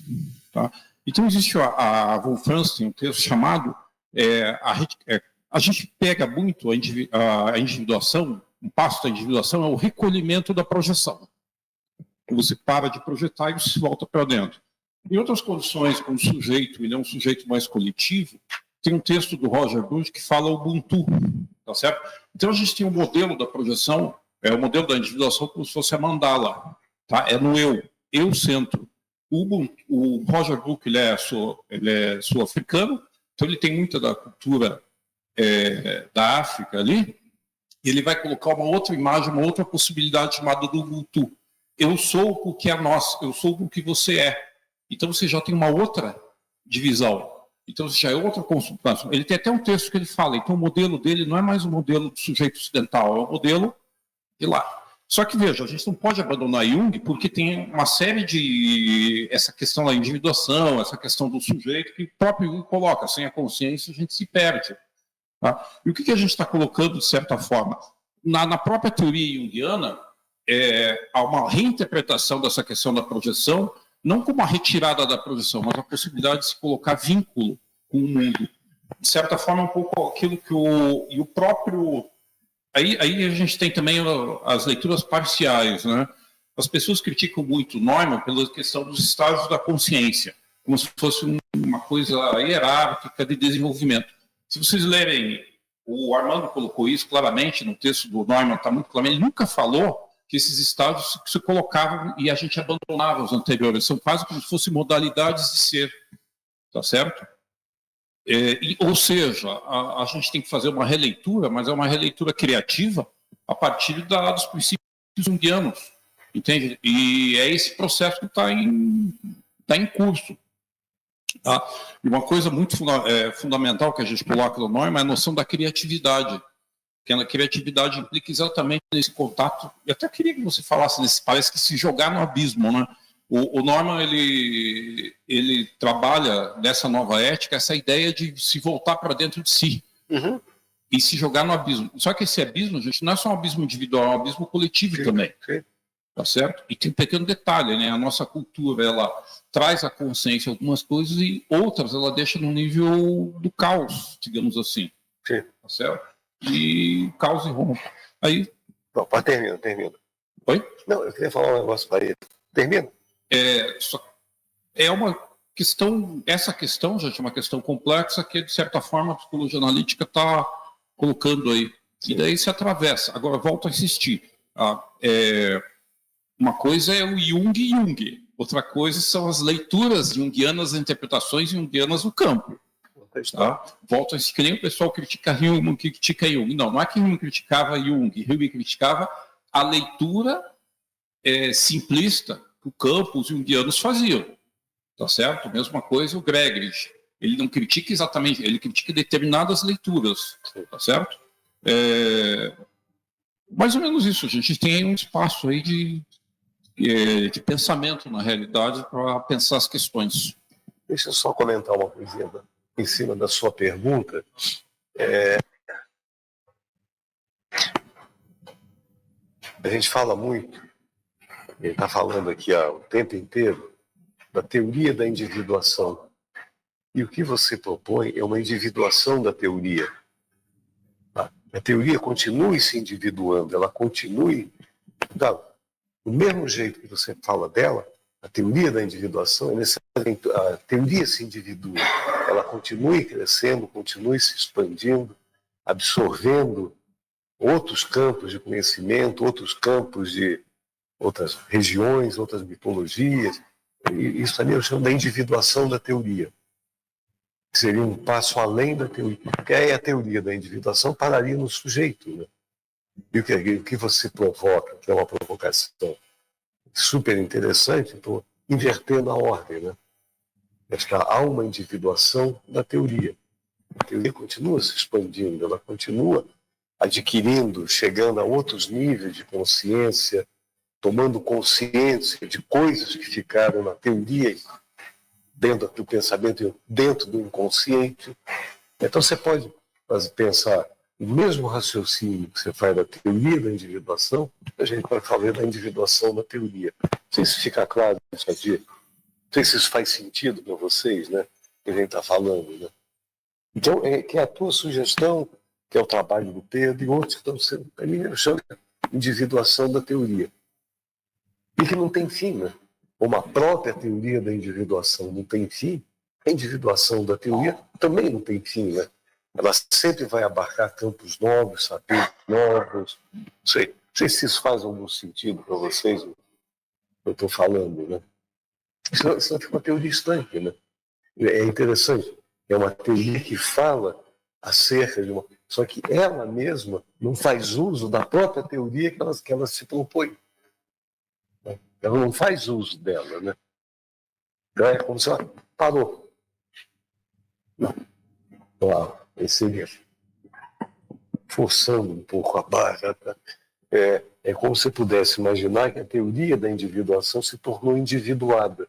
Speaker 7: tá? Então existe a Wolfram tem um texto chamado a gente pega muito a individuação, um passo da individuação é o recolhimento da projeção. Você para de projetar e você volta para dentro. Em outras condições, como sujeito, ele é um sujeito mais coletivo, tem um texto do Roger Booth que fala Ubuntu, tá certo? Então a gente tem um modelo da projeção, o modelo da individuação como se fosse a mandala, tá? É no eu centro. O Roger Booth, ele é sul-africano, então ele tem muita da cultura da África ali, e ele vai colocar uma outra imagem, uma outra possibilidade chamada do Ubuntu. Eu sou o que é nós, eu sou o que você é. Então você já tem uma outra divisão. Então você já é outra consultação. Ele tem até um texto que ele fala, então o modelo dele não é mais o modelo do sujeito ocidental, é o modelo de lá. Só que, veja, a gente não pode abandonar Jung porque tem uma série de... essa questão da individuação, essa questão do sujeito que o próprio Jung coloca. Sem a consciência, a gente se perde. Tá? E o que a gente está colocando, de certa forma? Na própria teoria junguiana, há uma reinterpretação dessa questão da projeção, não como a retirada da projeção, mas a possibilidade de se colocar vínculo com o mundo. De certa forma, um pouco aquilo que o próprio... Aí a gente tem também as leituras parciais, né? As pessoas criticam muito Neumann pela questão dos estágios da consciência, como se fosse uma coisa hierárquica de desenvolvimento. Se vocês lerem, o Armando colocou isso claramente no texto do Neumann, está muito claramente, ele nunca falou que esses estágios se colocavam e a gente abandonava os anteriores, são quase como se fossem modalidades de ser, tá certo? Ou seja, a gente tem que fazer uma releitura, mas é uma releitura criativa a partir dos princípios junguianos, entende? E é esse processo que está em curso. Tá? E uma coisa muito fundamental que a gente coloca no Neumann é a noção da criatividade, que a criatividade implica exatamente nesse contato. Eu até queria que você falasse nesse, parece que se jogar no abismo, né? O Neumann, ele trabalha nessa nova ética essa ideia de se voltar para dentro de si e se jogar no abismo. Só que esse abismo, gente, não é só um abismo individual, é um abismo coletivo também. Tá certo? E tem um pequeno detalhe, né? A nossa cultura, ela traz à consciência algumas coisas e outras ela deixa no nível do caos, digamos assim.
Speaker 2: Sim.
Speaker 7: Tá certo? E caos irrompe. Aí...
Speaker 2: Não, termina.
Speaker 7: Oi?
Speaker 2: Não, eu queria falar um negócio para ele. Termina.
Speaker 7: É essa questão, gente, é uma questão complexa que, de certa forma, a psicologia analítica está colocando aí. E daí se atravessa. Agora, volto a insistir. Uma coisa é o Jung, outra coisa são as leituras junguianas, as interpretações junguianas no campo. Tá? Volto a insistir, que nem o pessoal critica Jung, critica Jung. Não é que Jung criticava Jung criticava a leitura simplista que o campo, os junguianos faziam. Tá certo? Mesma coisa o Gregridge. Ele não critica exatamente, ele critica determinadas leituras. Tá certo? Mais ou menos isso. A gente tem aí um espaço aí de pensamento, na realidade, para pensar as questões.
Speaker 2: Deixa eu só comentar uma coisinha em cima da sua pergunta. A gente fala muito, ele está falando aqui o tempo inteiro, da teoria da individuação. E o que você propõe é uma individuação da teoria. A teoria continue se individuando, ela continue... do mesmo jeito que você fala dela, a teoria da individuação é necessário que a teoria se individue, ela continue crescendo, continue se expandindo, absorvendo outros campos de conhecimento, outros campos de outras regiões, outras mitologias. E isso ali eu chamo da individuação da teoria. Seria um passo além da teoria, porque aí a teoria da individuação pararia no sujeito, né? E o que você provoca, que é uma provocação super interessante, estou invertendo a ordem, né? Acho que há uma individuação da teoria. A teoria continua se expandindo, ela continua adquirindo, chegando a outros níveis de consciência, tomando consciência de coisas que ficaram na teoria, dentro do pensamento, dentro do inconsciente. Então você pode pensar o mesmo raciocínio que você faz da teoria da individuação, a gente pode falar da individuação da teoria. Não sei se fica claro isso aqui. Não sei se isso faz sentido para vocês, né? Que a gente está falando, né? Então, que é a tua sugestão, que é o trabalho do Pedro e outros que estão sendo, para mim, eu chamo de individuação da teoria. E que não tem fim, né? Como a própria teoria da individuação não tem fim, a individuação da teoria também não tem fim, né? Ela sempre vai abarcar campos novos, saberes novos. Não sei se isso faz algum sentido para vocês, o que eu estou falando, né? Isso fica uma teoria estanque, né? É interessante. É uma teoria que fala acerca de uma... Só que ela mesma não faz uso da própria teoria que ela se propõe. Ela não faz uso dela, né? Então é como se ela parou. Não. Claro, seria forçando um pouco a barra. É como se pudesse imaginar que a teoria da individuação se tornou individuada.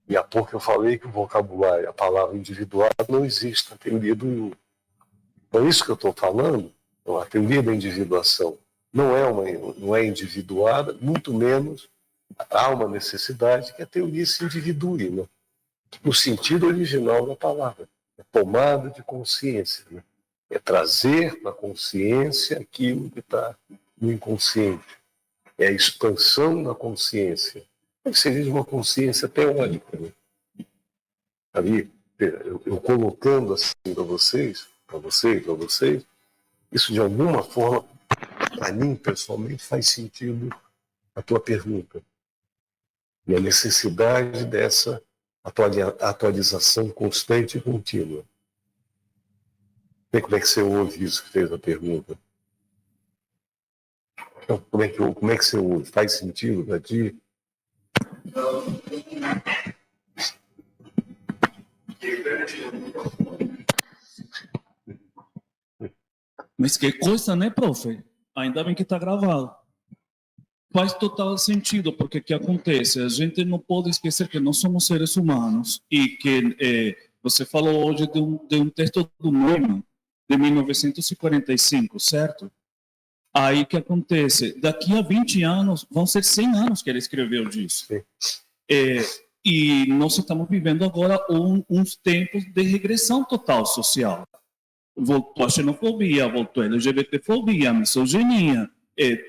Speaker 2: E há pouco eu falei que o vocabulário, a palavra individuado, não existe na teoria do Jung. Então, isso que eu estou falando, a teoria da individuação não é individuada, muito menos há uma necessidade que a teoria se individue, né? No sentido original da palavra. É tomada de consciência, né? É trazer para a consciência aquilo que está no inconsciente. É a expansão da consciência. Seria de uma consciência teórica, né? Ali, eu colocando assim para vocês, isso de alguma forma, para mim, pessoalmente, faz sentido a tua pergunta. E a necessidade dessa atualização constante e contínua. Como é que você ouve isso que fez a pergunta? Então, como é que você ouve? Faz sentido para ti?
Speaker 6: Mas que coisa, né, profe? Ainda bem que está gravado. Faz total sentido, porque o que acontece? A gente não pode esquecer que nós somos seres humanos e que você falou hoje de um texto do Neumann, de 1945, certo? Aí o que acontece? Daqui a 20 anos, vão ser 100 anos que ele escreveu disso. E nós estamos vivendo agora uns tempos de regressão total social. Voltou a xenofobia, voltou a LGBTfobia, a misoginia,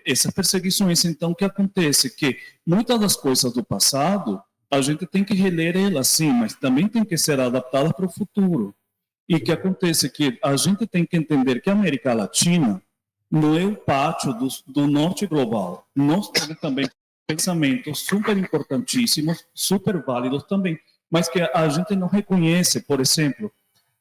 Speaker 6: essas perseguições. Então, o que acontece? Que muitas das coisas do passado a gente tem que reler ela, sim, mas também tem que ser adaptada para o futuro. E o que acontece é que a gente tem que entender que a América Latina não é o pátio do norte global. Nós temos também pensamentos super importantíssimos, super válidos também, mas que a gente não reconhece. Por exemplo,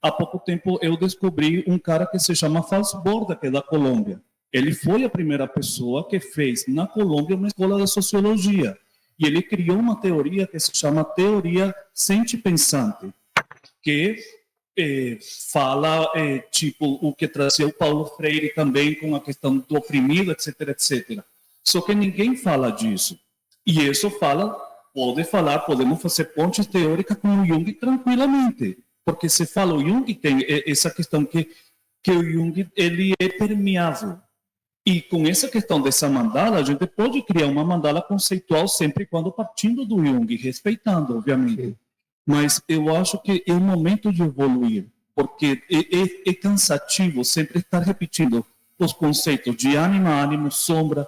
Speaker 6: há pouco tempo eu descobri um cara que se chama Fals Borda, que é da Colômbia. Ele foi a primeira pessoa que fez na Colômbia uma escola de sociologia. E ele criou uma teoria que se chama teoria sente-pensante, que fala, tipo, o que trazia o Paulo Freire também com a questão do oprimido, etc, etc. Só que ninguém fala disso. E isso podemos fazer pontes teóricas com o Jung tranquilamente. Porque se fala o Jung, tem essa questão que o Jung ele é permeável. E com essa questão dessa mandala, a gente pode criar uma mandala conceitual sempre e quando partindo do Jung, respeitando, obviamente. Mas eu acho que é o momento de evoluir, porque é cansativo sempre estar repetindo os conceitos de ânima, ânimo, sombra,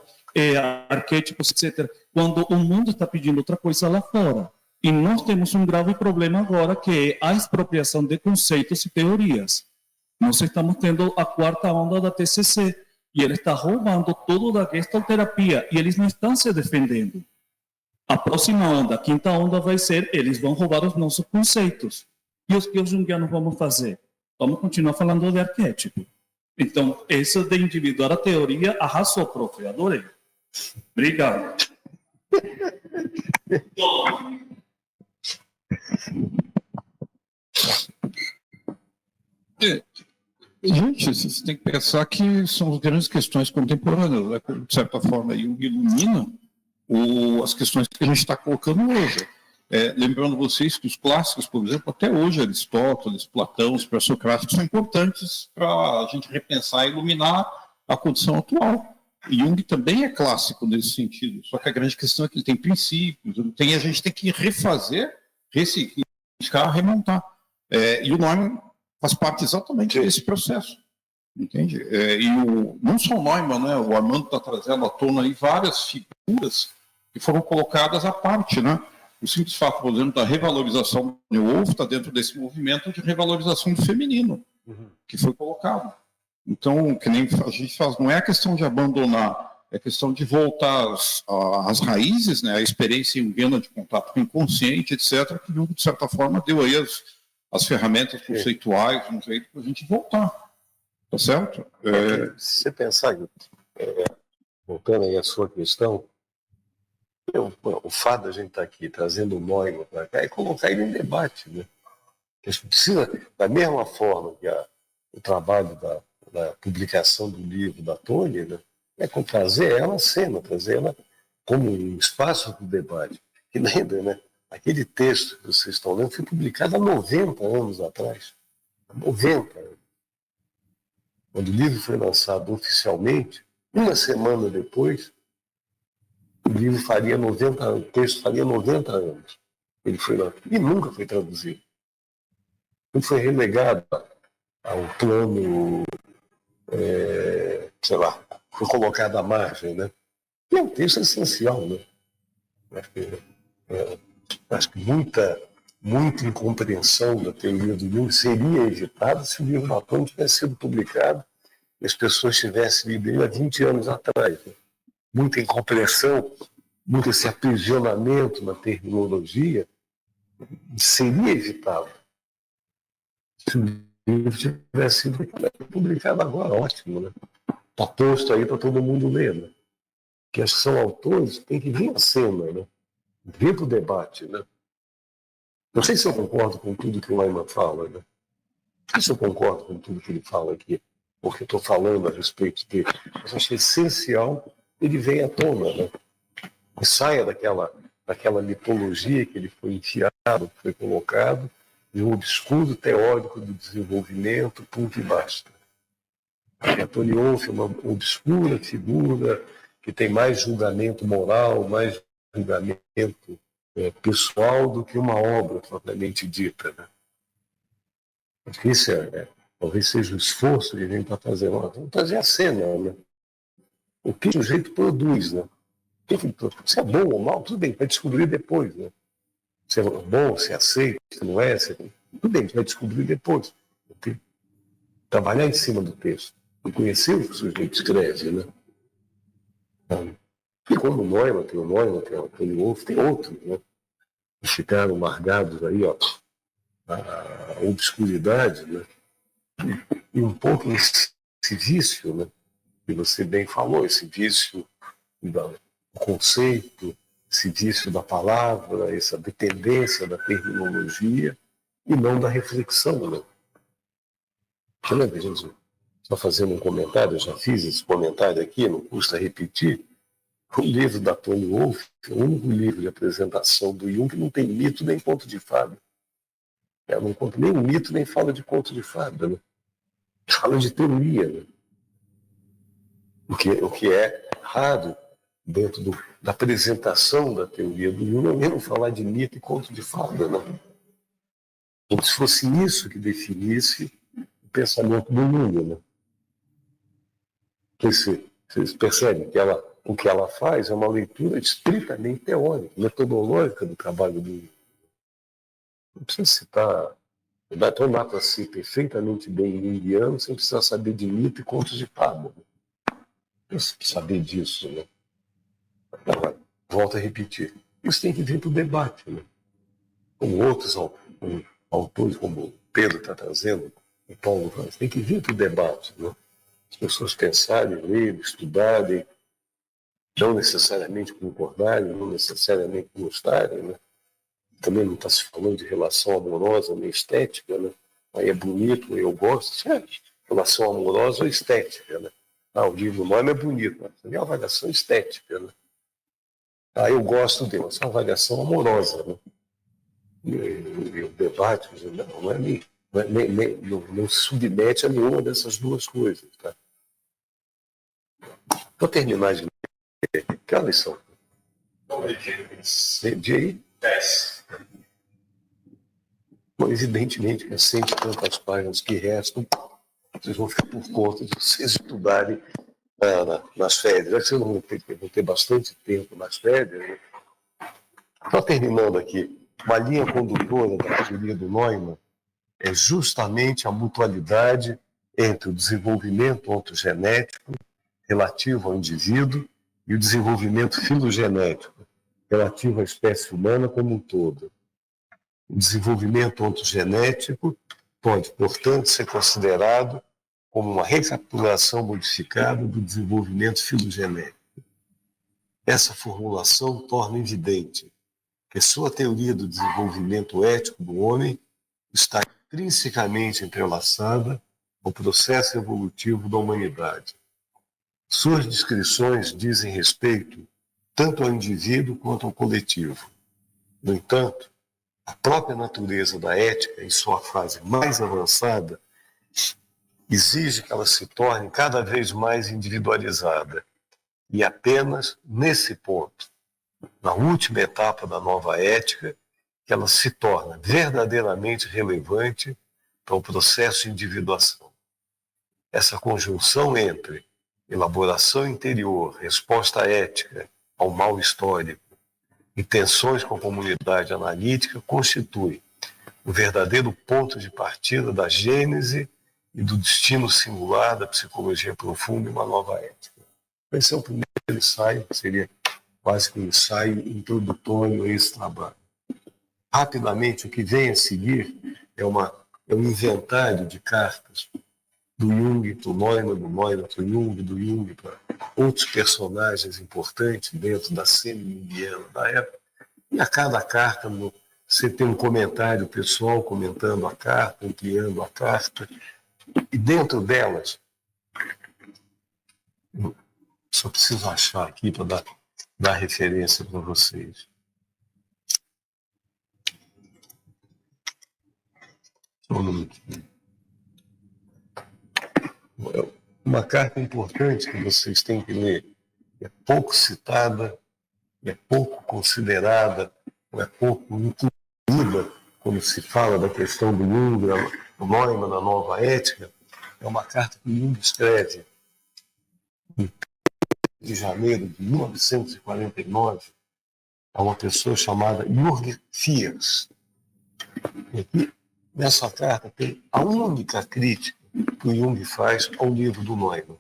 Speaker 6: arquétipos, etc., quando o mundo está pedindo outra coisa lá fora. E nós temos um grave problema agora, que é a expropriação de conceitos e teorias. Nós estamos tendo a quarta onda da TCC, e ele está roubando tudo da gestalterapia, e eles não estão se defendendo. A próxima onda, a quinta onda, vai ser, eles vão roubar os nossos conceitos. E os que os junguianos vamos fazer? Vamos continuar falando de arquétipo. Então, essa de individuar a teoria, arrasou, prof. Adorei. Obrigado.
Speaker 7: Gente, você tem que pensar que são as grandes questões contemporâneas, né? De certa forma, Jung ilumina as questões que a gente está colocando hoje. Lembrando vocês que os clássicos, por exemplo, até hoje, Aristóteles, Platão, os pré-socráticos, são importantes para a gente repensar e iluminar a condição atual. E Jung também é clássico nesse sentido, só que a grande questão é que ele tem princípios, a gente tem que refazer, reciclar, remontar. E o Neumann faz parte exatamente desse processo, entende? Não só o Neumann, né? O Armando está trazendo à tona aí várias figuras que foram colocadas à parte, né? O simples fato, por exemplo, da revalorização do Wolff está dentro desse movimento de revalorização do feminino, que foi colocado. Então, que nem a gente faz, não é a questão de abandonar, é a questão de voltar às raízes, né? A experiência junguiana de contato com o inconsciente, etc., que, de certa forma, deu aí as ferramentas conceituais, um jeito para a gente voltar. Tá certo?
Speaker 2: Se você pensar, voltando aí à sua questão, o fato da gente estar aqui trazendo o Neumann para cá é colocar ele em debate, né? A gente precisa, da mesma forma que o trabalho da publicação do livro da Tônia, né, é trazer ela à cena, trazer ela como um espaço de debate. Que lembra, né? Aquele texto que vocês estão lendo foi publicado há 90 anos atrás. 90 anos. Quando o livro foi lançado oficialmente, uma semana depois, o livro faria 90 anos, o texto faria 90 anos. Ele foi lá e nunca foi traduzido. Ele foi relegado ao plano, sei lá, foi colocado à margem, né? E é um texto essencial, né? Acho que muita incompreensão da teoria do Jung seria evitada se o livro da Tônia tivesse sido publicado e as pessoas tivessem lido ele há 20 anos atrás. Né? Muita incompreensão, muito esse aprisionamento na terminologia seria evitado se o livro tivesse sido publicado agora. Ótimo, né? Está posto aí para todo mundo ler. Né? Que acho que são autores que têm que vir à cena, né? Vir para o debate. Né? Não sei se eu concordo com tudo que o Neumann fala. Né? Não sei se eu concordo com tudo que ele fala aqui, porque estou falando a respeito dele. Mas acho essencial que ele venha à tona, né? E saia daquela mitologia que ele foi enfiado, que foi colocado, de um obscuro teórico do desenvolvimento, ponto e basta. A Tony Wolff é uma obscura figura que tem mais julgamento moral, mais julgamento pessoal do que uma obra propriamente dita. Né? Acho que isso talvez seja o esforço que a gente está fazendo. Vamos trazer a cena. Né? O que o sujeito produz. Né? Se é bom ou mal, tudo bem, vai descobrir depois. Né? se é bom, se é aceito, se não é, tudo bem, a gente vai descobrir depois. Trabalhar em cima do texto e conhecer o que o sujeito escreve, né? E como o Neumann, tem o Tony Wolff, tem outros, né? Que ficaram largados aí, ó, a obscuridade, né? E um pouco esse vício, né? Que você bem falou, esse vício do conceito, esse vício da palavra, essa dependência da terminologia e não da reflexão, né? Gente, só fazendo um comentário, eu já fiz esse comentário aqui, não custa repetir. O livro da Tony Wolff, o único livro de apresentação do Jung que não tem mito nem conto de fada. Não conta nem mito, nem fala de conto de fada, né? Fala de teoria, né? O que é raro dentro da apresentação da teoria do Jung, é mesmo falar de mito e conto de fada, né? Como se fosse isso que definisse o pensamento do Jung, né? Vocês percebem que o que ela faz é uma leitura estritamente teórica, metodológica do trabalho do Jung. Não precisa citar. Então dá para ser perfeitamente bem junguiano sem precisar saber de mito e contos de fada. Não precisa saber disso, né? Agora, volto a repetir. Isso tem que vir para o debate, né? Como outros autores, como o Pedro está trazendo, o Paulo faz, tem que vir para o debate, né? As pessoas pensarem, lerem, estudarem, não necessariamente concordarem, não necessariamente gostarem, né? Também não está se falando de relação amorosa nem estética, né? Aí é bonito, eu gosto, relação amorosa ou estética, né? O livro nome é bonito, mas é uma avaliação estética, né? Eu gosto dele, mas é uma avaliação amorosa, né? E o debate não se submete a nenhuma dessas duas coisas, tá? Vou terminar de ler. Que horas são? De aí? 10. Bom, evidentemente que as 100 e tantas páginas que restam, vocês vão ficar por conta de vocês estudarem nas férias. Já que vocês vão ter bastante tempo nas férias, né? Só terminando aqui, uma linha condutora da teoria do Neumann é justamente a mutualidade entre o desenvolvimento ontogenético relativo ao indivíduo e o desenvolvimento filogenético relativo à espécie humana como um todo. O desenvolvimento ontogenético pode, portanto, ser considerado como uma recapitulação modificada do desenvolvimento filogenético. Essa formulação torna evidente que sua teoria do desenvolvimento ético do homem está intrinsecamente entrelaçada ao processo evolutivo da humanidade. Suas descrições dizem respeito tanto ao indivíduo quanto ao coletivo. No entanto, a própria natureza da ética, em sua fase mais avançada, exige que ela se torne cada vez mais individualizada. E apenas nesse ponto, na última etapa da nova ética, que ela se torna verdadeiramente relevante para o processo de individuação. Essa conjunção entre elaboração interior, resposta ética ao mal histórico e tensões com a comunidade analítica constitui o verdadeiro ponto de partida da gênese e do destino singular da psicologia profunda e uma nova ética. Esse é o primeiro ensaio, seria quase que um ensaio introdutório a esse trabalho. Rapidamente, o que vem a seguir é um inventário de cartas do Jung para o Neumann, do Neumann para o Jung, do Jung para outros personagens importantes dentro da semi-junguiana da época. E a cada carta você tem um comentário pessoal comentando a carta, ampliando a carta. E dentro delas, só preciso achar aqui para dar referência para vocês. Só um minutinho. Uma carta importante que vocês têm que ler, é pouco citada, é pouco considerada, é pouco incluída quando se fala da questão do Jung, do Neumann, da nova ética. É uma carta que Jung escreve em 3 de janeiro de 1949 a uma pessoa chamada Jürgen Fiers. E aqui, nessa carta, tem a única crítica que o Jung faz ao livro do Neumann.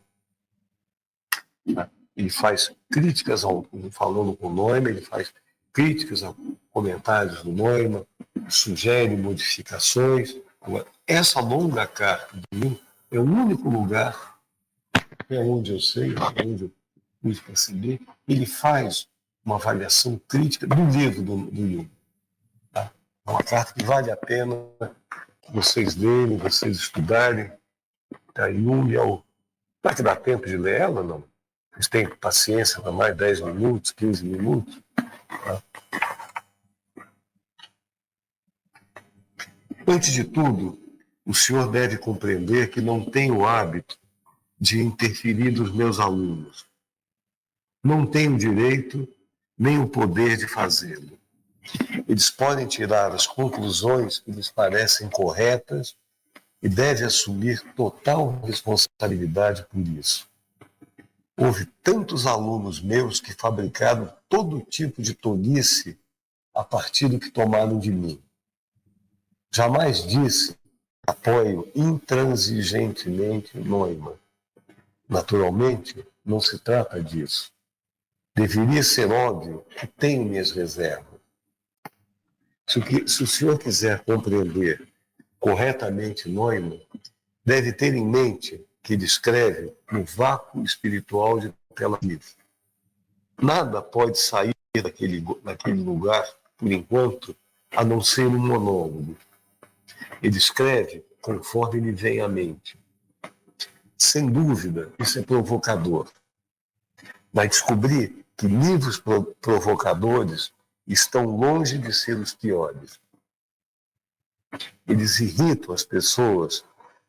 Speaker 2: Ele faz críticas, falando com o Neumann, ele faz críticas a comentários do Neumann, sugere modificações. Agora, essa longa carta de Jung é o único lugar, é onde eu sei, onde eu pude perceber, ele faz uma avaliação crítica do livro do Jung. Tá? É uma carta que vale a pena vocês lerem, vocês estudarem. Tá? Jung é o... Será que dá tempo de ler ela, não? Vocês têm paciência para mais 10 minutos, 15 minutos? Tá? Antes de tudo, o senhor deve compreender que não tenho o hábito de interferir nos meus alunos. Não tenho direito nem o poder de fazê-lo. Eles podem tirar as conclusões que lhes parecem corretas e devem assumir total responsabilidade por isso. Houve tantos alunos meus que fabricaram todo tipo de tolice a partir do que tomaram de mim. Jamais disse apoio intransigentemente Neumann. Naturalmente, não se trata disso. Deveria ser óbvio que tenho minhas reservas. Se o senhor quiser compreender corretamente Neumann, deve ter em mente que ele escreve no vácuo espiritual de Tel Aviv. Nada pode sair daquele lugar, por enquanto, a não ser um monólogo. Ele escreve conforme lhe vem à mente. Sem dúvida, isso é provocador. Vai descobrir que livros provocadores estão longe de ser os piores. Eles irritam as pessoas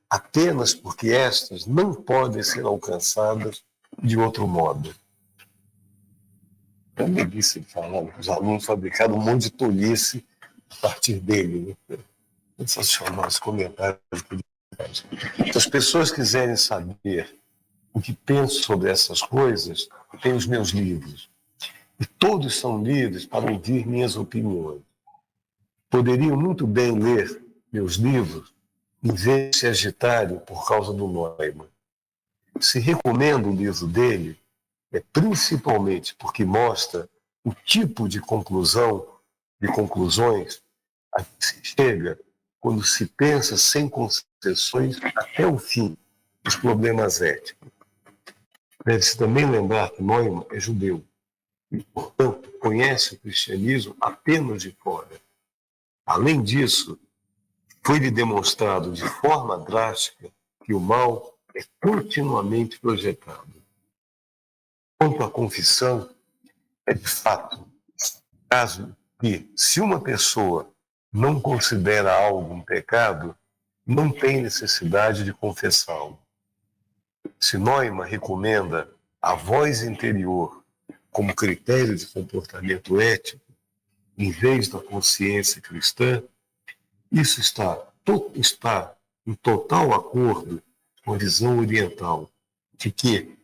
Speaker 2: apenas porque estas não podem ser alcançadas de outro modo. É uma delícia falar que os alunos fabricaram um monte de tolice a partir dele. Né? Sensacional esse comentário que ele faz. Se as pessoas quiserem saber o que penso sobre essas coisas, tem os meus livros. E todos são livres para ouvir minhas opiniões. Poderiam muito bem ler meus livros em vez de se agitarem por causa do Neumann. Se recomendo o livro dele, é principalmente porque mostra o tipo de conclusões a que se chega quando se pensa sem concessões até o fim dos problemas éticos. Deve-se também lembrar que Neumann é judeu e, portanto, conhece o cristianismo apenas de fora. Além disso, foi-lhe demonstrado de forma drástica que o mal é continuamente projetado. Quanto à confissão, é de fato caso que, se uma pessoa não considera algo um pecado, não tem necessidade de confessá-lo. Se Neumann recomenda a voz interior como critério de comportamento ético, em vez da consciência cristã, isso está em total acordo com a visão oriental de que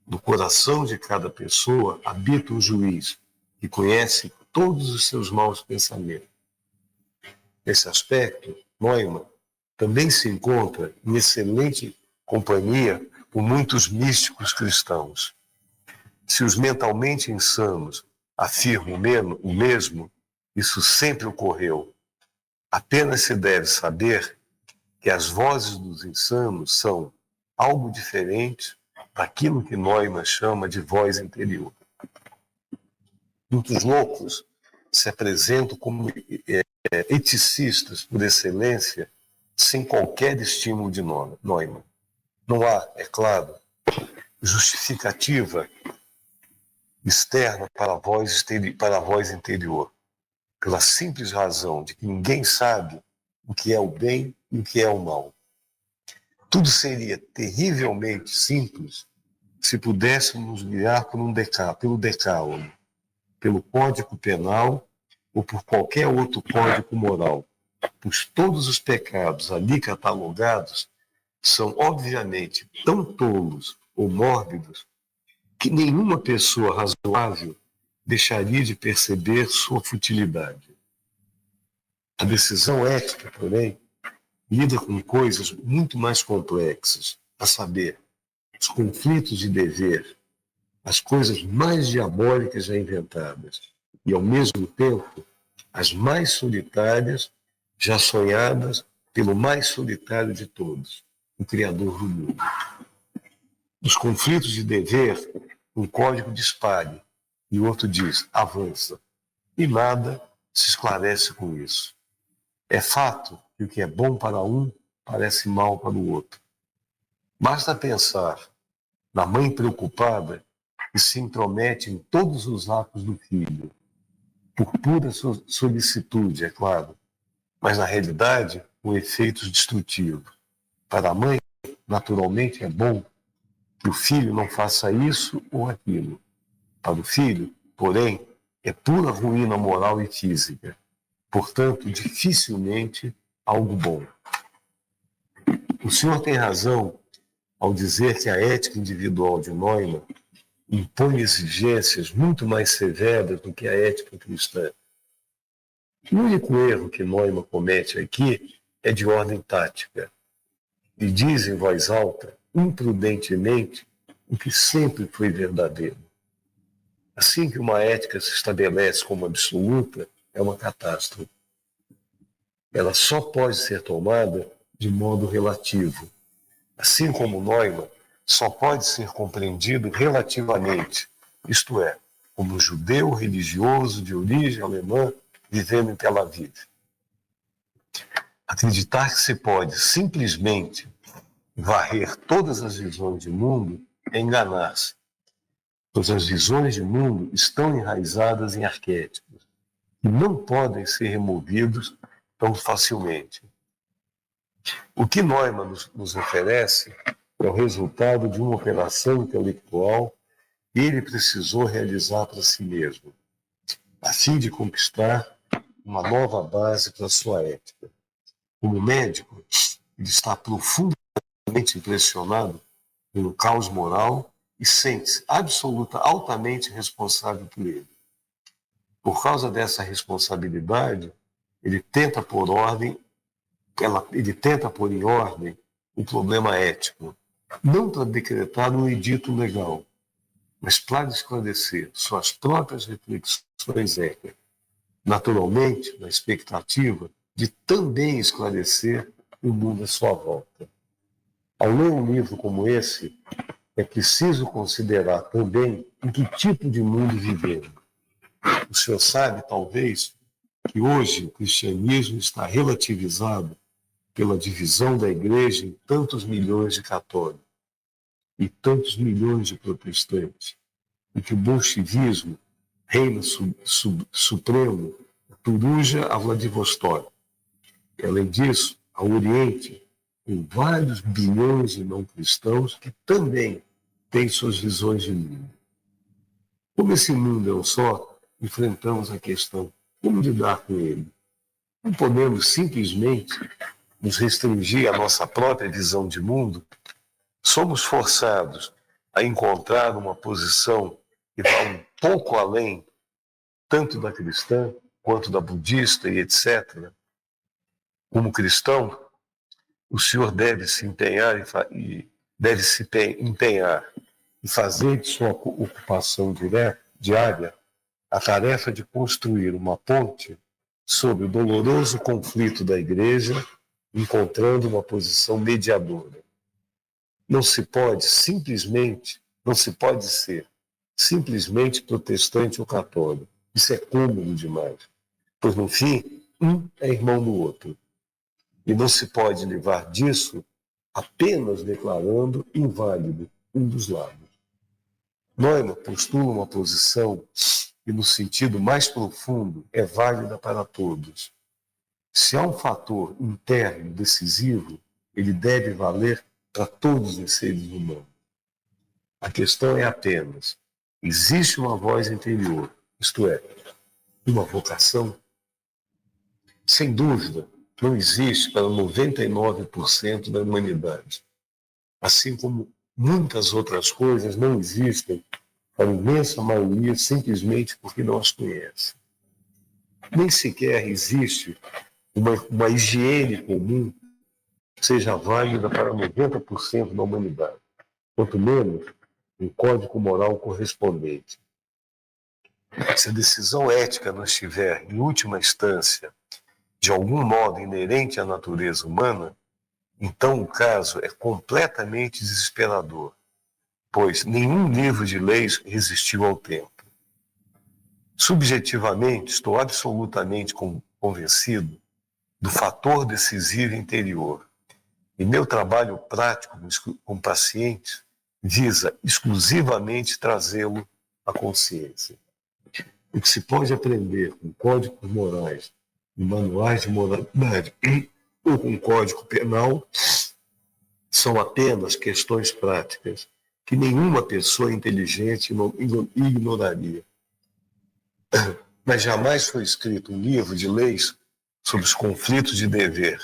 Speaker 2: no coração de cada pessoa habita um juiz que conhece todos os seus maus pensamentos. Nesse aspecto, Neumann também se encontra em excelente companhia com muitos místicos cristãos. Se os mentalmente insanos afirmam o mesmo, isso sempre ocorreu. Apenas se deve saber que as vozes dos insanos são algo diferente daquilo que Neumann chama de voz interior. Muitos loucos se apresentam como eticistas por excelência, sem qualquer estímulo de Neumann. Não há, é claro, justificativa externa para a voz interior, pela simples razão de que ninguém sabe o que é o bem e o que é o mal. Tudo seria terrivelmente simples se pudéssemos guiar pelo decálogo, pelo Código Penal ou por qualquer outro código moral, pois todos os pecados ali catalogados são obviamente tão tolos ou mórbidos que nenhuma pessoa razoável deixaria de perceber sua futilidade. A decisão ética, porém, lida com coisas muito mais complexas, a saber, os conflitos de dever, as coisas mais diabólicas já inventadas e, ao mesmo tempo, as mais solitárias já sonhadas pelo mais solitário de todos, o Criador do mundo. Nos conflitos de dever, um código dispare e o outro diz, avança. E nada se esclarece com isso. É fato que o que é bom para um parece mal para o outro. Basta pensar na mãe preocupada que se intromete em todos os atos do filho, por pura solicitude, é claro, mas na realidade com efeitos destrutivos. Para a mãe, naturalmente é bom que o filho não faça isso ou aquilo. Para o filho, porém, é pura ruína moral e física. Portanto, dificilmente algo bom. O senhor tem razão ao dizer que a ética individual de Neumann impõe exigências muito mais severas do que a ética cristã. O único erro que Neumann comete aqui é de ordem tática. E diz em voz alta, imprudentemente, o que sempre foi verdadeiro. Assim que uma ética se estabelece como absoluta, é uma catástrofe. Ela só pode ser tomada de modo relativo. Assim como Neumann, só pode ser compreendido relativamente, isto é, como um judeu religioso de origem alemã vivendo em Tel Aviv. Acreditar que se pode simplesmente varrer todas as visões de mundo é enganar-se, pois as visões de mundo estão enraizadas em arquétipos e não podem ser removidos tão facilmente. O que Neumann nos oferece é o resultado de uma operação intelectual que ele precisou realizar para si mesmo, a fim de conquistar uma nova base para sua ética. Como médico, ele está profundamente impressionado pelo caos moral e sente-se altamente responsável por ele. Por causa dessa responsabilidade, ele tenta pôr em ordem o problema ético, não para decretar um edito legal, mas para esclarecer suas próprias reflexões éticas, naturalmente na expectativa de também esclarecer o mundo à sua volta. Ao ler um livro como esse, é preciso considerar também em que tipo de mundo vivemos. O senhor sabe, talvez, que hoje o cristianismo está relativizado pela divisão da igreja em tantos milhões de católicos e tantos milhões de protestantes, e que o bolchevismo reina supremo, Turuja a Vladivostok. Além disso, ao Oriente, tem vários bilhões de não cristãos que também têm suas visões de mundo. Como esse mundo é um só, enfrentamos a questão como lidar com ele. Não podemos simplesmente nos restringir à nossa própria visão de mundo. Somos forçados a encontrar uma posição que vá um pouco além, tanto da cristã quanto da budista e etc. Como cristão, o senhor deve se empenhar e fazer de sua ocupação diária a tarefa de construir uma ponte sobre o doloroso conflito da igreja, encontrando uma posição mediadora. Não se pode ser simplesmente protestante ou católico. Isso é cômodo demais, pois no fim, um é irmão do outro. E não se pode livrar disso apenas declarando inválido um dos lados. Neumann postula uma posição que, no sentido mais profundo, é válida para todos. Se há um fator interno decisivo, ele deve valer para todos os seres humanos. A questão é apenas, existe uma voz interior, isto é, uma vocação? Sem dúvida, não existe para 99% da humanidade. Assim como muitas outras coisas não existem para a imensa maioria, simplesmente porque não as conhece. Nem sequer existe uma higiene comum que seja válida para 90% da humanidade, quanto menos um código moral correspondente. Se a decisão ética não estiver, em última instância, de algum modo inerente à natureza humana, então o caso é completamente desesperador, pois nenhum livro de leis resistiu ao tempo. Subjetivamente, estou absolutamente convencido do fator decisivo interior, e meu trabalho prático com pacientes visa exclusivamente trazê-lo à consciência. O que se pode aprender com códigos morais e manuais de moralidade ou com código penal são apenas questões práticas que nenhuma pessoa inteligente ignoraria. Mas jamais foi escrito um livro de leis sobre os conflitos de dever.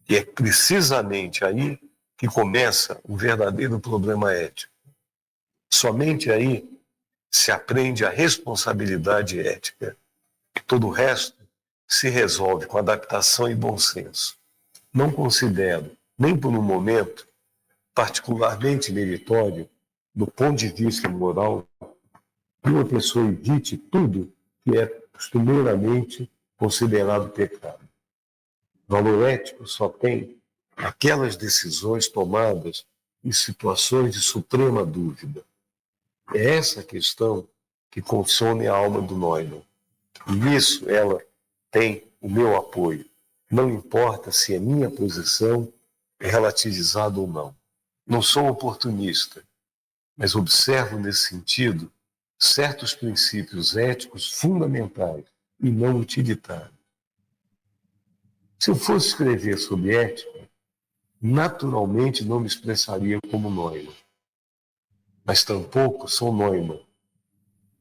Speaker 2: E é precisamente aí que começa o verdadeiro problema ético. Somente aí se aprende a responsabilidade ética. Todo o resto se resolve com adaptação e bom senso. Não considero, nem por um momento, particularmente meritório, do ponto de vista moral, que uma pessoa evite tudo que é costumeiramente considerado pecado. Valor ético só tem aquelas decisões tomadas em situações de suprema dúvida. É essa questão que consome a alma do Neumann. E nisso ela tem o meu apoio. Não importa se a minha posição é relativizada ou não. Não sou oportunista, mas observo nesse sentido certos princípios éticos fundamentais e não utilitários. Se eu fosse escrever sobre ética, naturalmente não me expressaria como Neumann. Mas tampouco sou Neumann,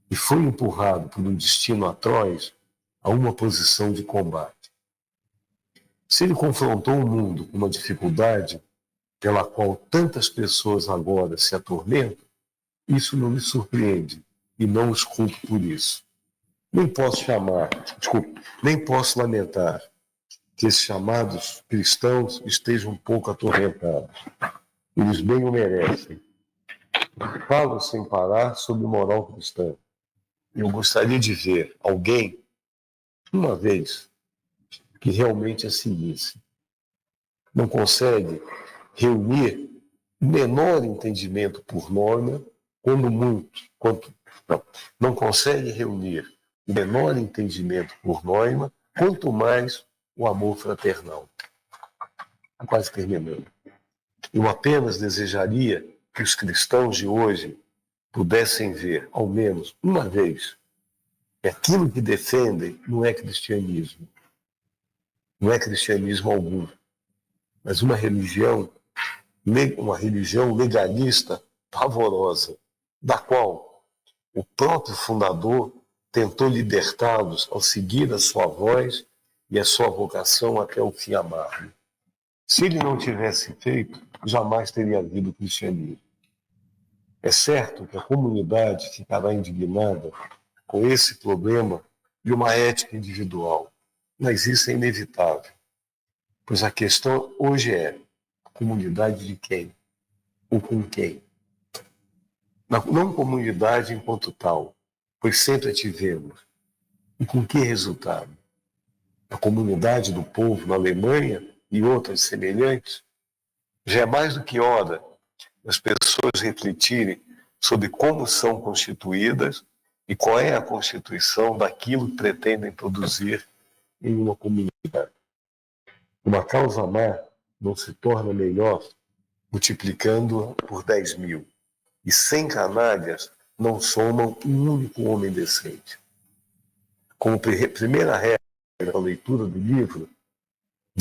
Speaker 2: e foi empurrado por um destino atroz a uma posição de combate. Se ele confrontou o mundo com uma dificuldade pela qual tantas pessoas agora se atormentam, isso não me surpreende e não os culpo por isso. Nem posso lamentar que esses chamados cristãos estejam um pouco atormentados. Eles bem o merecem. Falo sem parar sobre moral cristã. Eu gostaria de ver alguém, uma vez, que realmente a seguisse. Não consegue reunir o menor entendimento por norma, não consegue reunir o menor entendimento por norma, quanto mais o amor fraternal. Quase terminando. Eu apenas desejaria que os cristãos de hoje pudessem ver, ao menos uma vez, que aquilo que defendem não é cristianismo. Não é cristianismo algum, mas uma religião legalista pavorosa, da qual o próprio fundador tentou libertá-los ao seguir a sua voz e a sua vocação até o fim amargo. Se ele não tivesse feito, jamais teria havido o cristianismo. É certo que a comunidade ficará indignada com esse problema de uma ética individual, mas isso é inevitável, pois a questão hoje é comunidade de quem? Ou com quem? Não comunidade enquanto tal, pois sempre a tivemos. E com que resultado? A comunidade do povo na Alemanha e outras semelhantes? Já é mais do que hora as pessoas refletirem sobre como são constituídas e qual é a constituição daquilo que pretendem produzir em uma comunidade. Uma causa má não se torna melhor multiplicando-a por 10.000. E 100 canalhas não somam um único homem decente. Como primeira regra da leitura de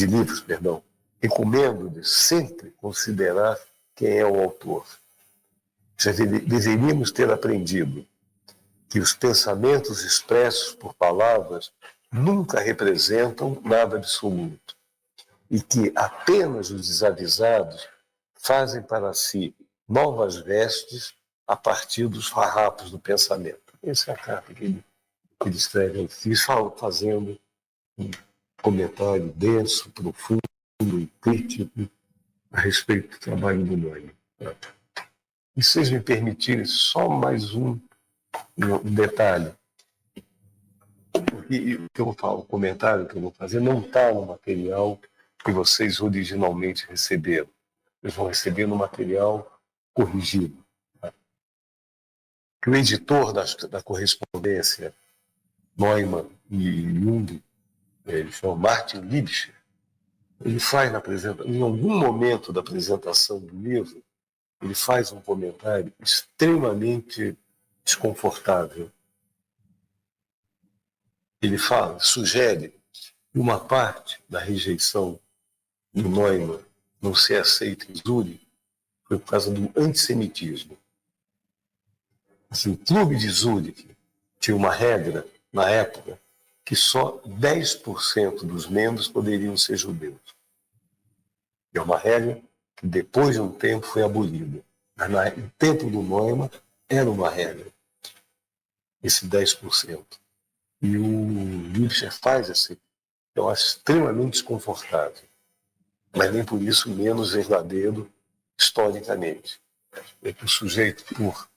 Speaker 2: livros, recomendo-lhes sempre considerar quem é o autor. Já deveríamos ter aprendido que os pensamentos expressos por palavras nunca representam nada absoluto e que apenas os desavisados fazem para si novas vestes a partir dos farrapos do pensamento. Essa é a carta que ele escreve ao Fis, fazendo um comentário denso, profundo e crítico a respeito do trabalho do Neumann. E se vocês me permitirem só mais um detalhe, porque o que eu falo, o comentário que eu vou fazer não está no material que vocês originalmente receberam. Eles vão receber no material corrigido. Tá? Que o editor da correspondência Neumann e Jung, ele chama Martin Liebscher, ele faz em algum momento da apresentação do livro, ele faz um comentário extremamente desconfortável. Ele sugere que uma parte da rejeição do Neumann não ser aceita em Zurique foi por causa do antissemitismo. Assim, o Clube de Zurique tinha uma regra, na época, que só 10% dos membros poderiam ser judeus. É uma regra que depois de um tempo foi abolida. Mas no tempo do Neumann era uma regra, esse 10%. E o Liebscher faz assim, eu acho extremamente desconfortável, mas nem por isso menos verdadeiro historicamente. É que o sujeito, por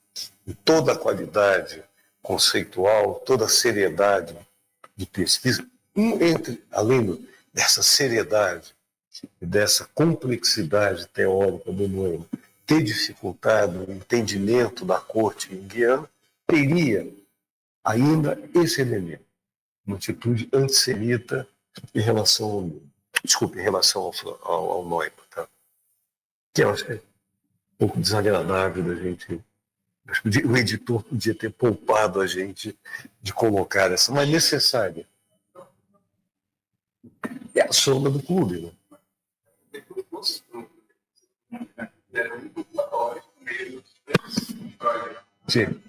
Speaker 2: toda a qualidade conceitual, toda a seriedade de pesquisa, além dessa seriedade e dessa complexidade teórica do Neumann, ter dificultado o entendimento da corte junguiana, teria ainda esse elemento, uma atitude antissemita em relação ao Neumann, tá? Que eu acho que é um pouco desagradável da gente. O editor podia ter poupado a gente de colocar essa, mas necessária. É a sombra do clube, né? Sim.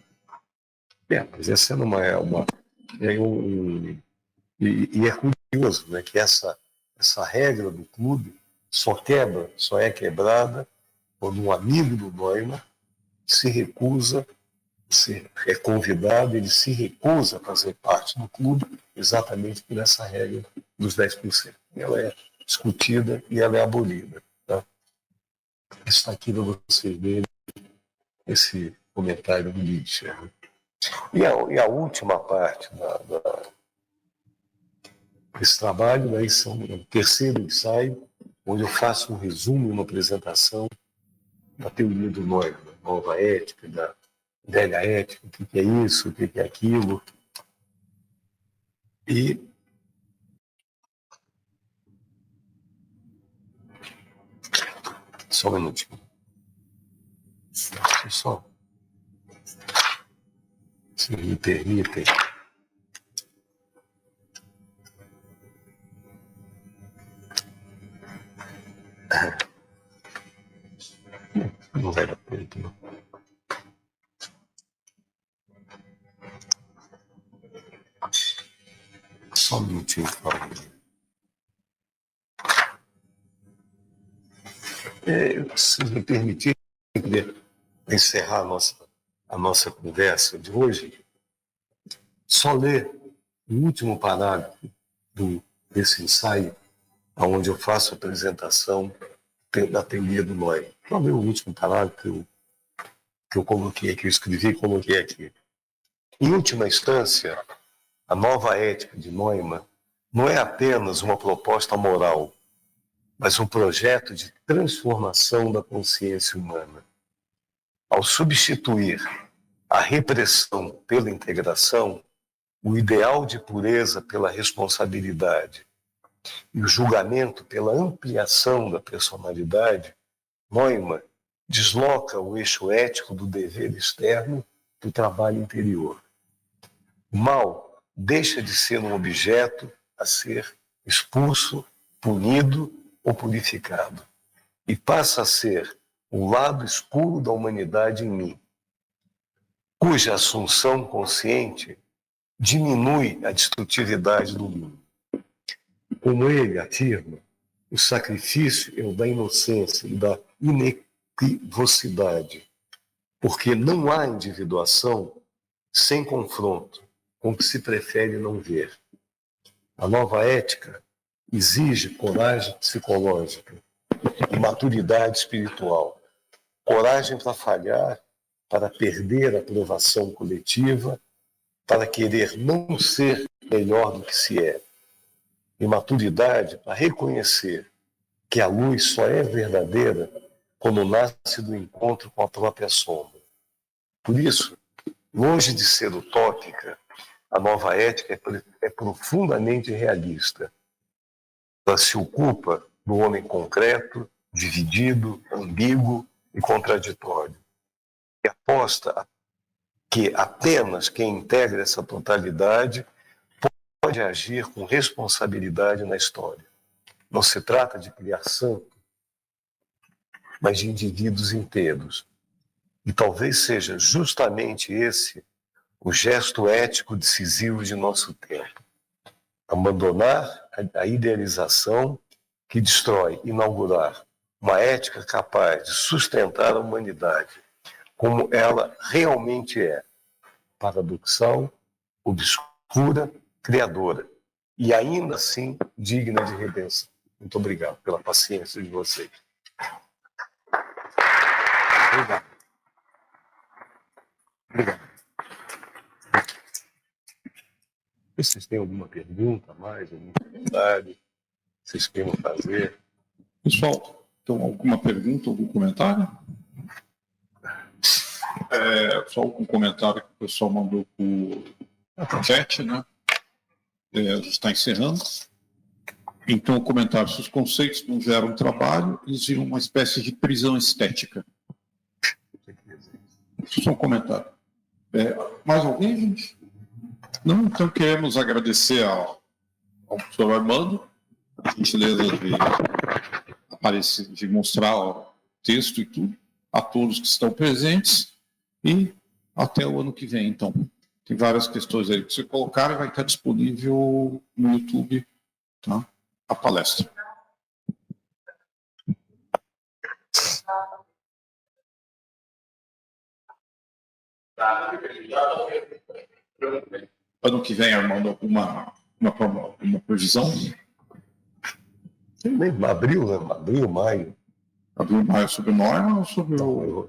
Speaker 2: Mas essa não é e é curioso, né, que essa regra do clube só é quebrada quando um amigo do Neumann se recusa, é convidado, ele se recusa a fazer parte do clube exatamente por essa regra dos 10%. Ela é discutida e ela é abolida. Tá? Está aqui para vocês verem esse comentário do Nietzsche. E a última parte desse trabalho, daí são o terceiro ensaio, onde eu faço um resumo, uma apresentação da teoria do Neumann, da nova ética, da velha ética, o que é isso, o que é aquilo. E só um minutinho. Só, se me permitem. Não vai dar tempo, não. Só um minutinho, por favor. Se me permitir, encerrar a nossa conversa de hoje, só ler o último parágrafo desse ensaio, onde eu faço a apresentação da teoria do Neumann. Só ler o último parágrafo que eu coloquei, que eu escrevi e coloquei aqui. Em última instância, a nova ética de Neumann não é apenas uma proposta moral, mas um projeto de transformação da consciência humana. Ao substituir a repressão pela integração, o ideal de pureza pela responsabilidade e o julgamento pela ampliação da personalidade, Neumann desloca o eixo ético do dever externo do trabalho interior. O mal deixa de ser um objeto a ser expulso, punido ou purificado, e passa a ser o lado escuro da humanidade em mim, cuja assunção consciente diminui a destrutividade do mundo. Como ele afirma, o sacrifício é o da inocência e da inequivocidade, Porque não há individuação sem confronto com o que se prefere não ver. A nova ética exige coragem psicológica e maturidade espiritual. Coragem para falhar, para perder a aprovação coletiva, para querer não ser melhor do que se é. E maturidade para reconhecer que a luz só é verdadeira quando nasce do encontro com a própria sombra. Por isso, longe de ser utópica, a nova ética é profundamente realista. Ela se ocupa do homem concreto, dividido, ambíguo e contraditório. E aposta que apenas quem integra essa totalidade pode agir com responsabilidade na história. Não se trata de criar santo, mas de indivíduos inteiros. E talvez seja justamente esse o gesto ético decisivo de nosso tempo. Abandonar a idealização que destrói, inaugurar uma ética capaz de sustentar a humanidade como ela realmente é, paradoxal, obscura, criadora, e ainda assim digna de redenção. Muito obrigado pela paciência de vocês. Obrigado. Obrigado. Vocês têm alguma pergunta a mais, algum comentário? Vocês queiram fazer?
Speaker 7: Pessoal, tem alguma pergunta, algum comentário? Só um comentário que o pessoal mandou por chat, né? A gente está encerrando. Então, o comentário: se os conceitos não geram trabalho, eles viram uma espécie de prisão estética. Isso é só um comentário. Mais alguém, gente? Não? Então, queremos agradecer ao professor Armando a gentileza de mostrar o texto e tudo, a todos que estão presentes, e até o ano que vem, então. Tem várias questões aí que você colocar e vai estar disponível no YouTube, tá? A palestra. Ano que vem, Armando, alguma previsão?
Speaker 2: Abril, né? Abril, maio.
Speaker 7: Abril, maio, sobre o Neumann ou sobre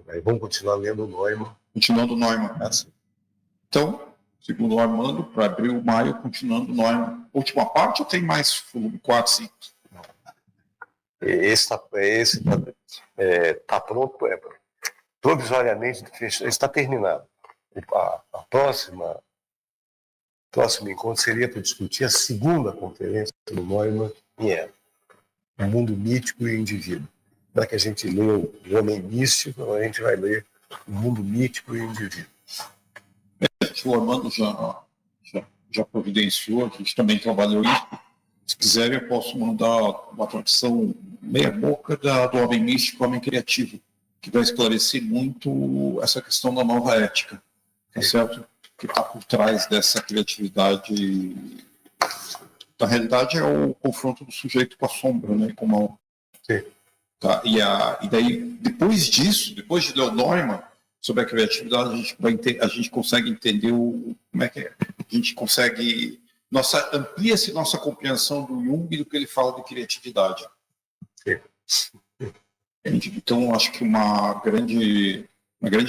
Speaker 2: Aí vamos continuar lendo o Neumann.
Speaker 7: Continuando o Neumann. Assim. Então, segundo o Armando, para abril, maio, continuando o Neumann. Última parte ou tem mais 4, 5?
Speaker 2: Esse está pronto, provisoriamente está terminado. A próximo encontro seria para discutir a segunda conferência do Neumann em Era, o mundo mítico e o indivíduo. Para que a gente lê o homem místico, a gente vai ler o mundo mítico e o indivíduo.
Speaker 7: O Armando já providenciou, a gente também trabalhou isso. Se quiserem, eu posso mandar uma tradução meia boca do homem místico, homem criativo, que vai esclarecer muito essa questão da nova ética, tá certo? Que está por trás dessa criatividade. Na realidade, é o confronto do sujeito com a sombra, né? Com o mal.
Speaker 2: Sim.
Speaker 7: Tá? E daí, depois disso, depois de ler o Neumann sobre a criatividade, a gente consegue entender como é que é. A gente consegue... amplia-se nossa compreensão do Jung e do que ele fala de criatividade. Então, acho que uma grande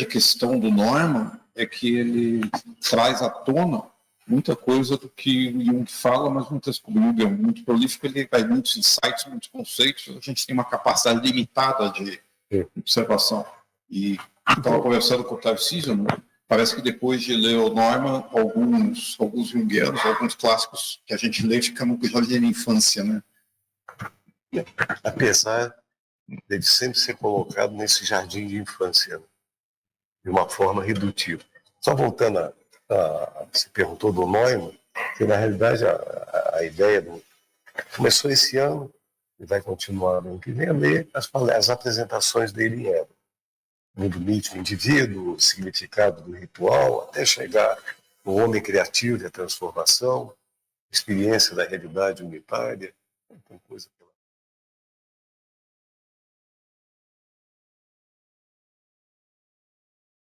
Speaker 7: questão do Neumann é que ele traz à tona muita coisa do que o Jung fala, mas muitas coisas. O Jung é muito prolífico, ele vai muitos insights, muitos conceitos, a gente tem uma capacidade limitada de observação. E estava conversando com o Tarcísio, né? Parece que depois de ler o Neumann, alguns junguianos, alguns clássicos que a gente lê, ficamos com o jardim da infância, né?
Speaker 2: Apesar dele sempre ser colocado nesse jardim de infância, né? De uma forma redutiva. Só voltando você perguntou do Neumann, que na realidade a ideia começou esse ano e vai continuar no ano que vem a ler as apresentações dele em Era. Mundo mítico, indivíduo, o significado do ritual, até chegar no homem criativo e a transformação, experiência da realidade unitária, tem coisa